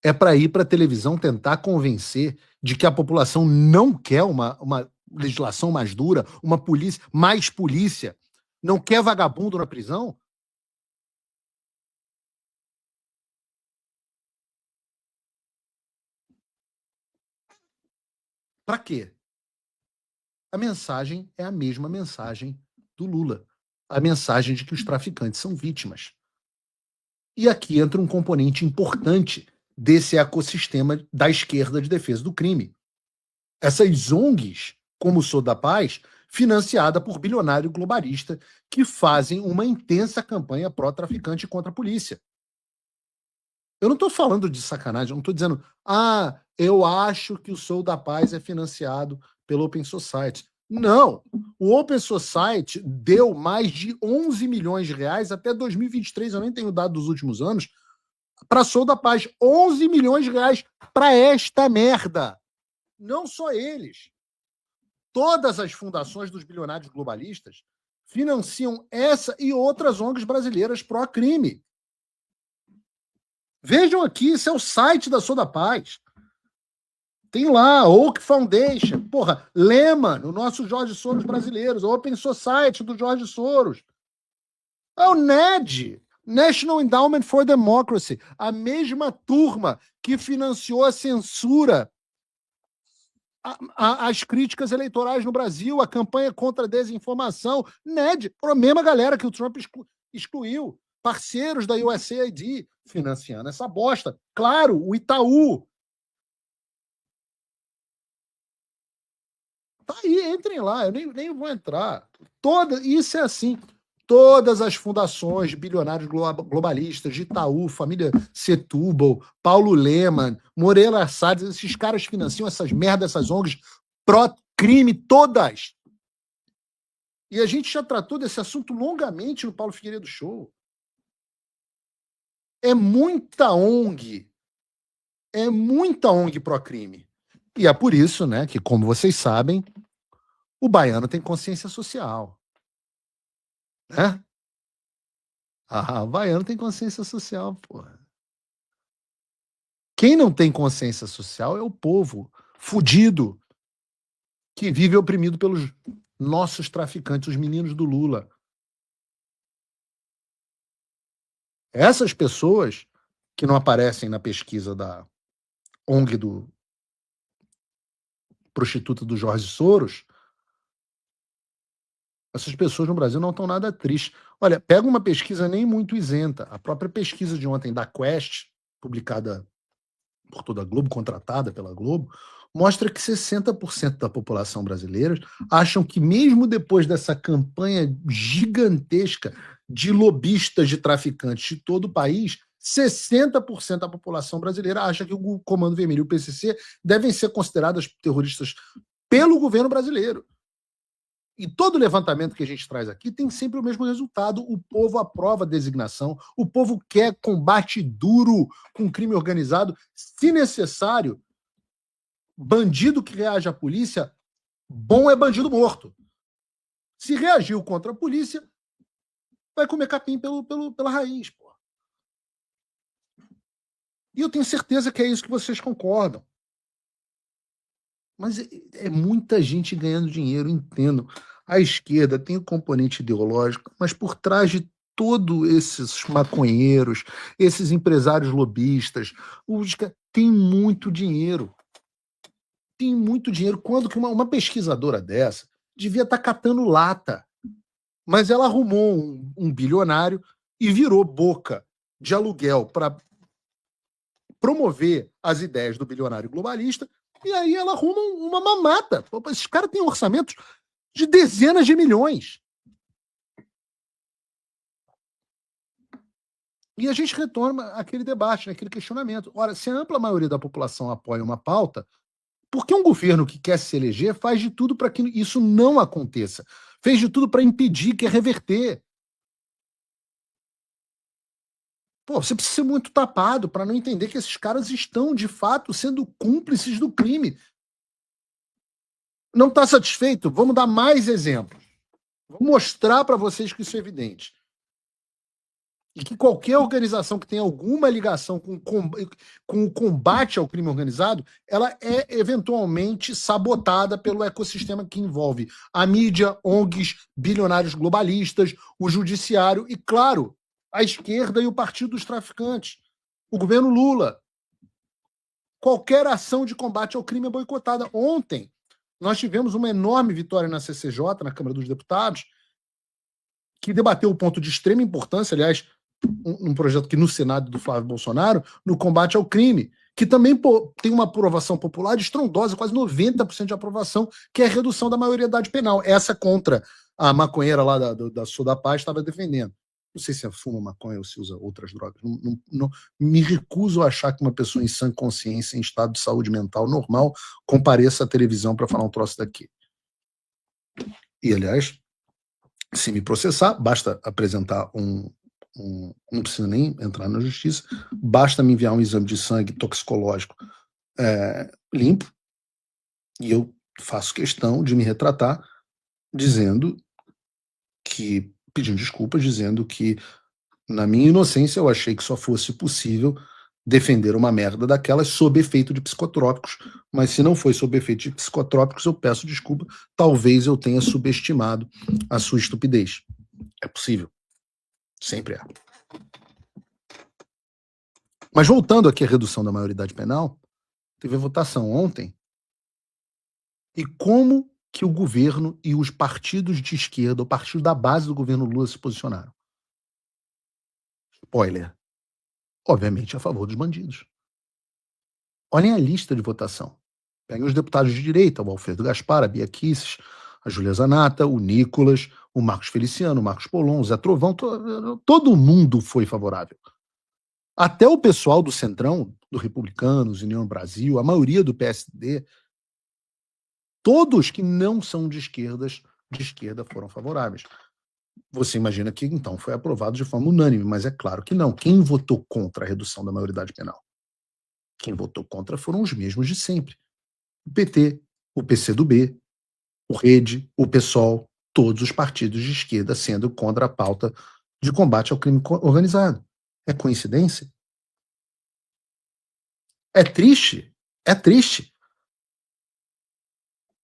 é para ir para a televisão tentar convencer de que a população não quer uma legislação mais dura, uma polícia, mais polícia, não quer vagabundo na prisão. Para quê? A mensagem é a mesma mensagem do Lula. A mensagem de que os traficantes são vítimas. E aqui entra um componente importante desse ecossistema da esquerda de defesa do crime. Essas ONGs, como o Sou da Paz, financiada por bilionário globalista, que fazem uma intensa campanha pró-traficante contra a polícia. Eu não estou falando de sacanagem, eu não estou dizendo, eu acho que o Sou da Paz é financiado pelo Open Society. Não, o Open Society deu mais de 11 milhões de reais até 2023, eu nem tenho dado dos últimos anos, para Sou da Paz. 11 milhões de reais para esta merda. Não só eles. Todas as fundações dos bilionários globalistas financiam essa e outras ONGs brasileiras pró-crime. Vejam aqui, esse é o site da Sou da Paz. Tem lá, Oak Foundation, Lehman, o nosso Jorge Soros brasileiro, o Open Society do Jorge Soros. É o NED, National Endowment for Democracy, a mesma turma que financiou a censura, as críticas eleitorais no Brasil, a campanha contra a desinformação. NED, a mesma galera que o Trump excluiu, parceiros da USAID financiando essa bosta. Claro, o Itaú. Tá aí, entrem lá, eu nem vou entrar. Isso é assim. Todas as fundações de bilionários globalistas, de Itaú, família Setúbal, Paulo Leman, Moreira Salles, esses caras financiam essas merdas, essas ONGs pró-crime, todas. E a gente já tratou desse assunto longamente no Paulo Figueiredo Show. É muita ONG pró-crime. E é por isso, né, que, como vocês sabem, o baiano tem consciência social. Né? O baiano tem consciência social, porra. Quem não tem consciência social é o povo fudido que vive oprimido pelos nossos traficantes, os meninos do Lula. Essas pessoas que não aparecem na pesquisa da ONG do prostituta do Jorge Soros, essas pessoas no Brasil não estão nada tristes. Olha, pega uma pesquisa nem muito isenta. A própria pesquisa de ontem da Quest, publicada por toda a Globo, contratada pela Globo, mostra que 60% da população brasileira acham que mesmo depois dessa campanha gigantesca de lobistas de traficantes de todo o país, 60% da população brasileira acha que o Comando Vermelho e o PCC devem ser considerados terroristas pelo governo brasileiro. E todo levantamento que a gente traz aqui tem sempre o mesmo resultado. O povo aprova a designação, o povo quer combate duro com crime organizado. Se necessário, bandido que reage à polícia, bom é bandido morto. Se reagiu contra a polícia, vai comer capim pela raiz. Pô. E eu tenho certeza que é isso que vocês concordam. Mas é muita gente ganhando dinheiro, entendo. A esquerda tem o componente ideológico, mas por trás de todos esses maconheiros, esses empresários lobistas, tem muito dinheiro. tem muito dinheiro. Quando que uma pesquisadora dessa devia estar catando lata? Mas ela arrumou um bilionário e virou boca de aluguel para promover as ideias do bilionário globalista, e aí ela arruma uma mamata. Esses caras têm orçamentos de dezenas de milhões. E a gente retorna aquele debate, aquele questionamento. Ora, se a ampla maioria da população apoia uma pauta, por que um governo que quer se eleger faz de tudo para que isso não aconteça? Fez de tudo para impedir, quer reverter. Pô, você precisa ser muito tapado para não entender que esses caras estão, de fato, sendo cúmplices do crime. Não está satisfeito? Vamos dar mais exemplos. Vou mostrar para vocês que isso é evidente. E que qualquer organização que tenha alguma ligação com o combate ao crime organizado, ela é eventualmente sabotada pelo ecossistema que envolve a mídia, ONGs, bilionários globalistas, o judiciário e, claro, a esquerda e o partido dos traficantes, o governo Lula. Qualquer ação de combate ao crime é boicotada. Ontem, nós tivemos uma enorme vitória na CCJ, na Câmara dos Deputados, que debateu o ponto de extrema importância, aliás, um projeto que no Senado do Flávio Bolsonaro, no combate ao crime, que também tem uma aprovação popular estrondosa, quase 90% de aprovação, que é a redução da maioridade penal. Essa contra a maconheira lá da Sul da Paz estava defendendo. Não sei se fuma maconha ou se usa outras drogas. Não, me recuso a achar que uma pessoa em sã consciência, em estado de saúde mental normal, compareça à televisão para falar um troço daqui. E, aliás, se me processar, basta apresentar não precisa nem entrar na justiça, basta me enviar um exame de sangue toxicológico limpo, e eu faço questão de me retratar pedindo desculpas, dizendo que na minha inocência eu achei que só fosse possível defender uma merda daquelas sob efeito de psicotrópicos, mas se não foi sob efeito de psicotrópicos, eu peço desculpa, talvez eu tenha subestimado a sua estupidez. É possível. Sempre é. Mas voltando aqui à redução da maioridade penal, teve a votação ontem, e como que o governo e os partidos de esquerda, o partido da base do governo Lula se posicionaram? Spoiler. Obviamente a favor dos bandidos. Olhem a lista de votação. Peguem os deputados de direita, o Alfredo Gaspar, a Bia Kicis, a Júlia Zanata, o Nicolas, o Marcos Feliciano, o Marcos Polon, o Zé Trovão, todo mundo foi favorável. Até o pessoal do Centrão, do Republicanos, União Brasil, a maioria do PSD, todos que não são de esquerda foram favoráveis. Você imagina que, então, foi aprovado de forma unânime, mas é claro que não. Quem votou contra a redução da maioridade penal? Quem votou contra foram os mesmos de sempre. O PT, o PCdoB, o Rede, o PSOL, todos os partidos de esquerda sendo contra a pauta de combate ao crime organizado. É coincidência? É triste. É triste.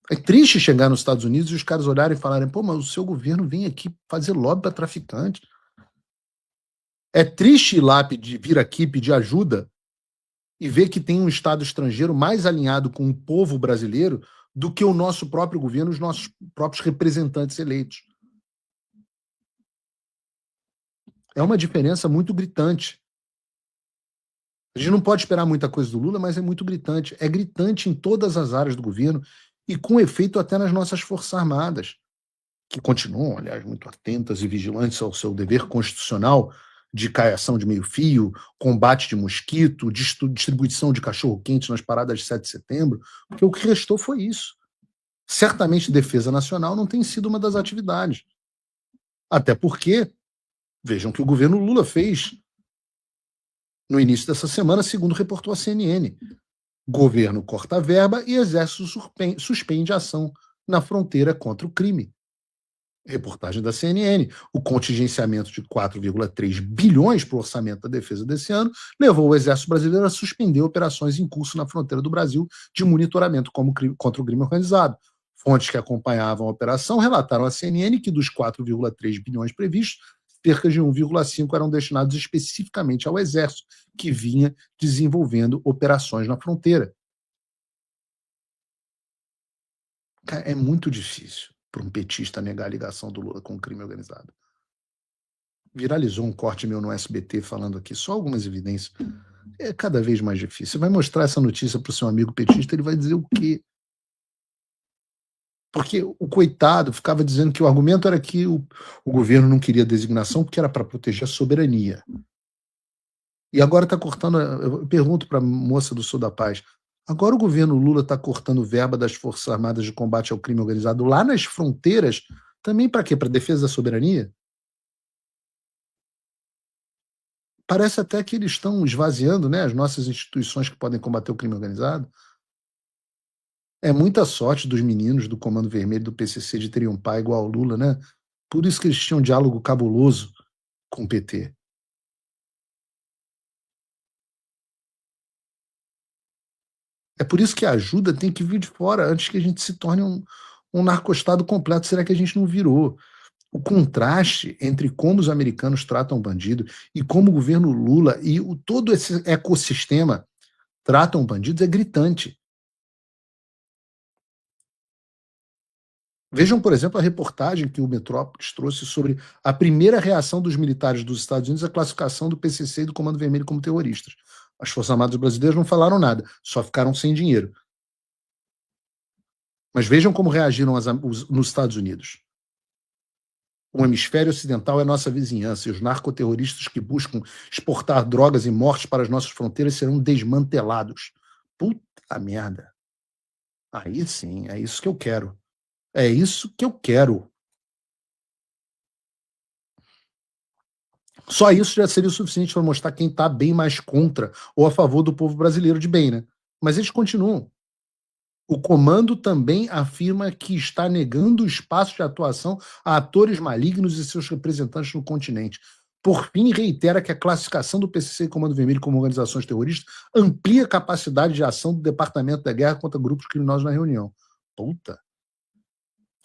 É triste chegar nos Estados Unidos e os caras olharem e falarem: pô, mas o seu governo vem aqui fazer lobby para traficante. É triste ir lá vir aqui pedir ajuda e ver que tem um Estado estrangeiro mais alinhado com o povo brasileiro do que o nosso próprio governo, os nossos próprios representantes eleitos. É uma diferença muito gritante. A gente não pode esperar muita coisa do Lula, mas é muito gritante. É gritante em todas as áreas do governo e com efeito até nas nossas Forças Armadas, que continuam, aliás, muito atentas e vigilantes ao seu dever constitucional de caiação de meio-fio, combate de mosquito, distribuição de cachorro-quente nas paradas de 7 de setembro, porque o que restou foi isso. Certamente defesa nacional não tem sido uma das atividades. Até porque, vejam o que o governo Lula fez no início dessa semana, segundo reportou a CNN. Governo corta a verba e exército suspende a ação na fronteira contra o crime. Reportagem da CNN. O contingenciamento de 4,3 bilhões para o orçamento da defesa desse ano levou o Exército Brasileiro a suspender operações em curso na fronteira do Brasil de monitoramento contra o crime organizado. Fontes que acompanhavam a operação relataram à CNN que dos 4,3 bilhões previstos, cerca de 1,5 eram destinados especificamente ao Exército, que vinha desenvolvendo operações na fronteira. Cara, é muito difícil para um petista negar a ligação do Lula com o crime organizado. Viralizou um corte meu no SBT falando aqui só algumas evidências. É cada vez mais difícil. Você vai mostrar essa notícia para o seu amigo petista, ele vai dizer o quê? Porque o coitado ficava dizendo que o argumento era que o governo não queria designação porque era para proteger a soberania. E agora está cortando. Eu pergunto para a moça do Sul da Paz: agora o governo Lula está cortando verba das Forças Armadas de combate ao crime organizado lá nas fronteiras, também para quê? Para defesa da soberania? Parece até que eles estão esvaziando, né, as nossas instituições que podem combater o crime organizado. É muita sorte dos meninos do Comando Vermelho do PCC de terem um pai igual ao Lula, né? Por isso que eles tinham um diálogo cabuloso com o PT. É por isso que a ajuda tem que vir de fora antes que a gente se torne um narcostado completo. Será que a gente não virou? O contraste entre como os americanos tratam o bandido e como o governo Lula e todo esse ecossistema tratam bandidos é gritante. Vejam, por exemplo, a reportagem que o Metrópolis trouxe sobre a primeira reação dos militares dos Estados Unidos à classificação do PCC e do Comando Vermelho como terroristas. As Forças Armadas brasileiras não falaram nada, só ficaram sem dinheiro. Mas vejam como reagiram nos Estados Unidos. O hemisfério ocidental é nossa vizinhança e os narcoterroristas que buscam exportar drogas e mortes para as nossas fronteiras serão desmantelados. Puta merda. Aí sim, é isso que eu quero. É isso que eu quero. Só isso já seria o suficiente para mostrar quem está bem mais contra ou a favor do povo brasileiro de bem, né? Mas eles continuam. O comando também afirma que está negando o espaço de atuação a atores malignos e seus representantes no continente. Por fim, reitera que a classificação do PCC e Comando Vermelho como organizações terroristas amplia a capacidade de ação do Departamento da Guerra contra grupos criminosos na reunião. Puta.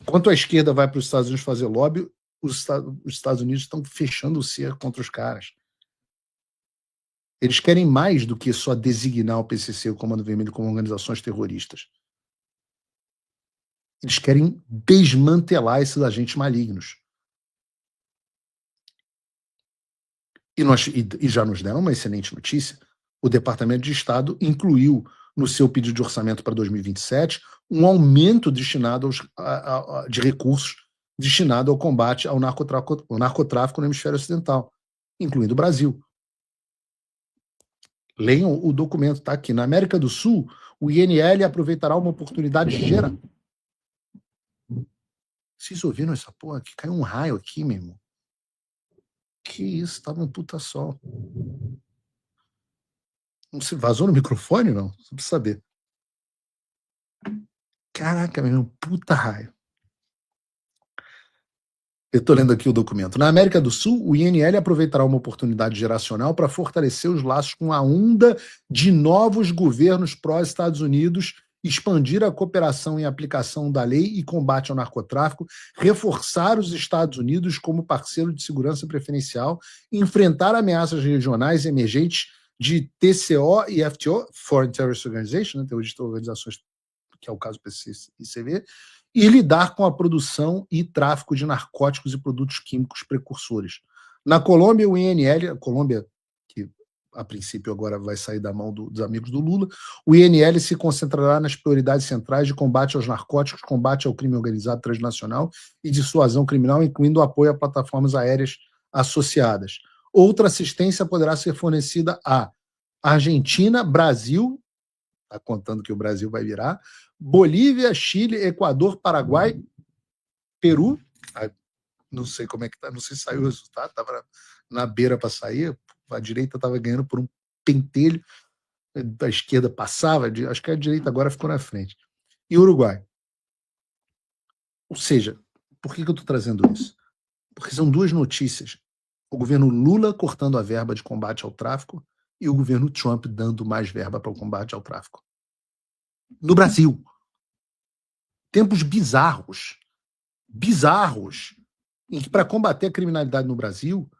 Enquanto a esquerda vai para os Estados Unidos fazer lobby, os Estados Unidos estão fechando o cerco contra os caras. Eles querem mais do que só designar o PCC e o Comando Vermelho como organizações terroristas. Eles querem desmantelar esses agentes malignos. E já nos deram uma excelente notícia. O Departamento de Estado incluiu no seu pedido de orçamento para 2027 um aumento destinado de recursos destinado ao combate ao narcotráfico no hemisfério ocidental, incluindo o Brasil. Leiam o documento, está aqui. Na América do Sul, o INL aproveitará uma oportunidade geral. Vocês ouviram essa porra? Que caiu um raio aqui, meu irmão. Que isso, tava um puta sol. Não se vazou no microfone, não? Só pra saber. Caraca, meu irmão, puta raio. Eu estou lendo aqui o documento. Na América do Sul, o INL aproveitará uma oportunidade geracional para fortalecer os laços com a onda de novos governos pró-Estados Unidos, expandir a cooperação em aplicação da lei e combate ao narcotráfico, reforçar os Estados Unidos como parceiro de segurança preferencial, enfrentar ameaças regionais emergentes de TCO e FTO, Foreign Terrorist Organization, né, terroristas organizações, que é o caso PCC e CV, e lidar com a produção e tráfico de narcóticos e produtos químicos precursores. Na Colômbia, o INL, a Colômbia, que a princípio agora vai sair da mão dos amigos do Lula, o INL se concentrará nas prioridades centrais de combate aos narcóticos, combate ao crime organizado transnacional e dissuasão criminal, incluindo o apoio a plataformas aéreas associadas. Outra assistência poderá ser fornecida a Argentina, Brasil, está contando que o Brasil vai virar, Bolívia, Chile, Equador, Paraguai, Peru, não sei como é que tá, não sei se saiu o resultado, estava na beira para sair, a direita estava ganhando por um pentelho, a esquerda passava, acho que a direita agora ficou na frente. E Uruguai. Ou seja, por que eu estou trazendo isso? Porque são duas notícias. O governo Lula cortando a verba de combate ao tráfico e o governo Trump dando mais verba para o combate ao tráfico. No Brasil. Tempos bizarros, em que para combater a criminalidade no Brasil,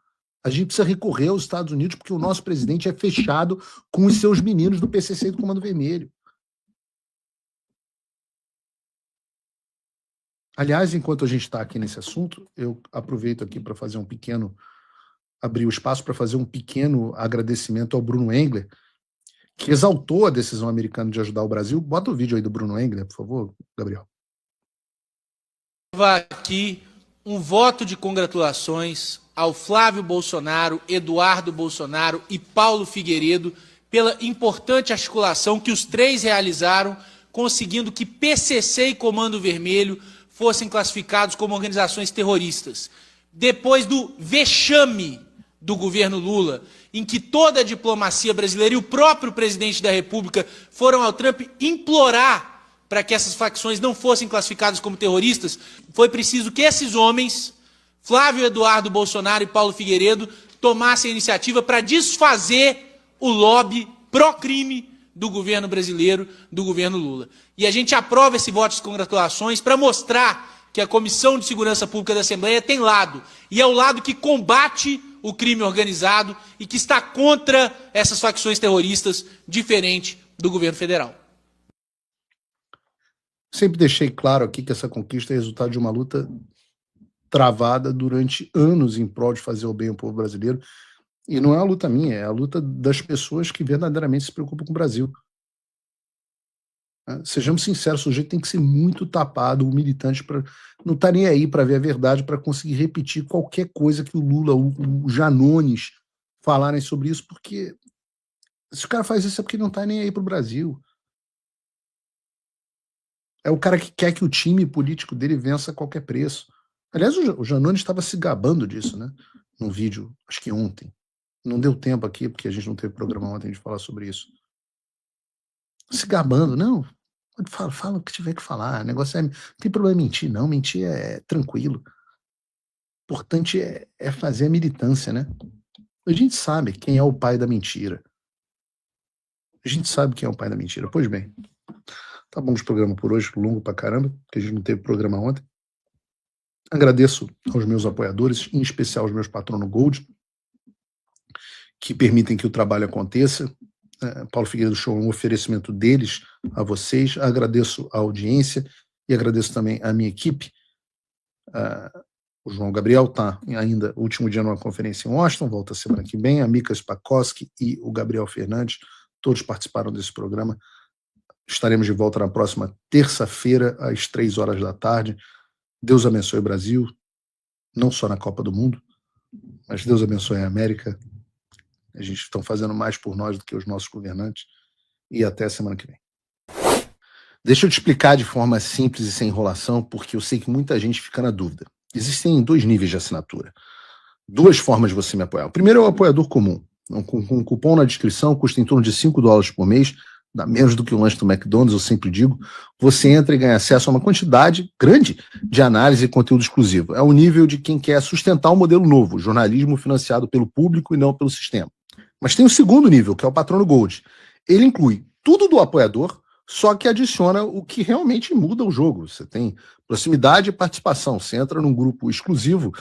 a gente precisa recorrer aos Estados Unidos porque o nosso presidente é fechado com os seus meninos do PCC e do Comando Vermelho. Aliás, enquanto a gente está aqui nesse assunto, eu aproveito aqui para fazer abrir o espaço para fazer um pequeno agradecimento ao Bruno Engler, que exaltou a decisão americana de ajudar o Brasil. Bota o vídeo aí do Bruno Engler, por favor, Gabriel. Aqui um voto de congratulações ao Flávio Bolsonaro, Eduardo Bolsonaro e Paulo Figueiredo pela importante articulação que os três realizaram, conseguindo que PCC e Comando Vermelho fossem classificados como organizações terroristas. Depois do vexame do governo Lula, em que toda a diplomacia brasileira e o próprio presidente da República foram ao Trump implorar para que essas facções não fossem classificadas como terroristas, foi preciso que esses homens, Flávio Eduardo Bolsonaro e Paulo Figueiredo, tomassem a iniciativa para desfazer o lobby pró-crime do governo brasileiro, do governo Lula. E a gente aprova esse voto de congratulações para mostrar que a Comissão de Segurança Pública da Assembleia tem lado, e é o lado que combate o crime organizado e que está contra essas facções terroristas, diferente do governo federal. Sempre deixei claro aqui que essa conquista é resultado de uma luta travada durante anos em prol de fazer o bem ao povo brasileiro. E não é a luta minha, é a luta das pessoas que verdadeiramente se preocupam com o Brasil. Sejamos sinceros, o sujeito tem que ser muito tapado, o militante, para não estar nem aí para ver a verdade, para conseguir repetir qualquer coisa que o Lula, o Janones falarem sobre isso, porque se o cara faz isso é porque não está nem aí para o Brasil. É o cara que quer que o time político dele vença a qualquer preço. Aliás, o Janones estava se gabando disso, né? Num vídeo, acho que ontem. Não deu tempo aqui, porque a gente não teve programa ontem de falar sobre isso. Se gabando, não. Fala o que tiver que falar. O negócio não tem problema em mentir, não. Mentir é tranquilo. O importante é fazer a militância, né? A gente sabe quem é o pai da mentira. A gente sabe quem é o pai da mentira. Pois bem, tá bom de programa por hoje, longo pra caramba, porque a gente não teve programa ontem. Agradeço aos meus apoiadores, em especial aos meus patronos Gold, que permitem que o trabalho aconteça. Paulo Figueiredo Show é um oferecimento deles a vocês. Agradeço a audiência e agradeço também a minha equipe. O João Gabriel está ainda, último dia numa conferência em Washington, volta semana que vem. A Mika Spakoski e o Gabriel Fernandes, todos participaram desse programa. Estaremos de volta na próxima terça-feira, às 3 horas da tarde. Deus abençoe o Brasil, não só na Copa do Mundo, mas Deus abençoe a América. A gente está fazendo mais por nós do que os nossos governantes. E até a semana que vem. Deixa eu te explicar de forma simples e sem enrolação, porque eu sei que muita gente fica na dúvida. Existem 2 níveis de assinatura. 2 formas de você me apoiar. O primeiro é o apoiador comum. Com um cupom na descrição, custa em torno de $5 por mês, dá menos do que um lanche do McDonald's, eu sempre digo. Você entra e ganha acesso a uma quantidade grande de análise e conteúdo exclusivo. É o nível de quem quer sustentar um modelo novo, jornalismo financiado pelo público e não pelo sistema. Mas tem o segundo nível, que é o Patrono Gold. Ele inclui tudo do apoiador, só que adiciona o que realmente muda o jogo. Você tem proximidade e participação. Você entra num grupo exclusivo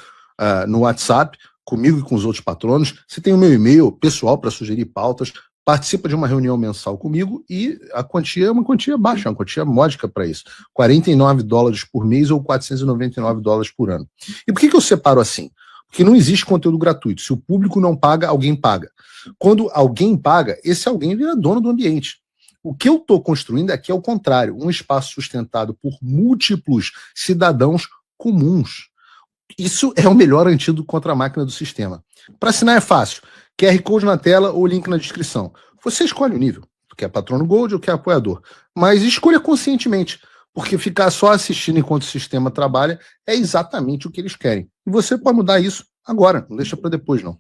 no WhatsApp, comigo e com os outros patronos. Você tem o meu e-mail pessoal para sugerir pautas, participa de uma reunião mensal comigo e a quantia é uma quantia baixa, uma quantia módica para isso. $49 por mês ou $499 por ano. E por que eu separo assim? Porque não existe conteúdo gratuito. Se o público não paga, alguém paga. Quando alguém paga, esse alguém vira dono do ambiente. O que eu estou construindo aqui é o contrário, um espaço sustentado por múltiplos cidadãos comuns. Isso é o melhor antídoto contra a máquina do sistema. Para assinar é fácil. QR Code na tela ou link na descrição. Você escolhe o nível. Tu quer patrono Gold ou quer apoiador. Mas escolha conscientemente. Porque ficar só assistindo enquanto o sistema trabalha é exatamente o que eles querem. E você pode mudar isso agora. Não deixa para depois, não.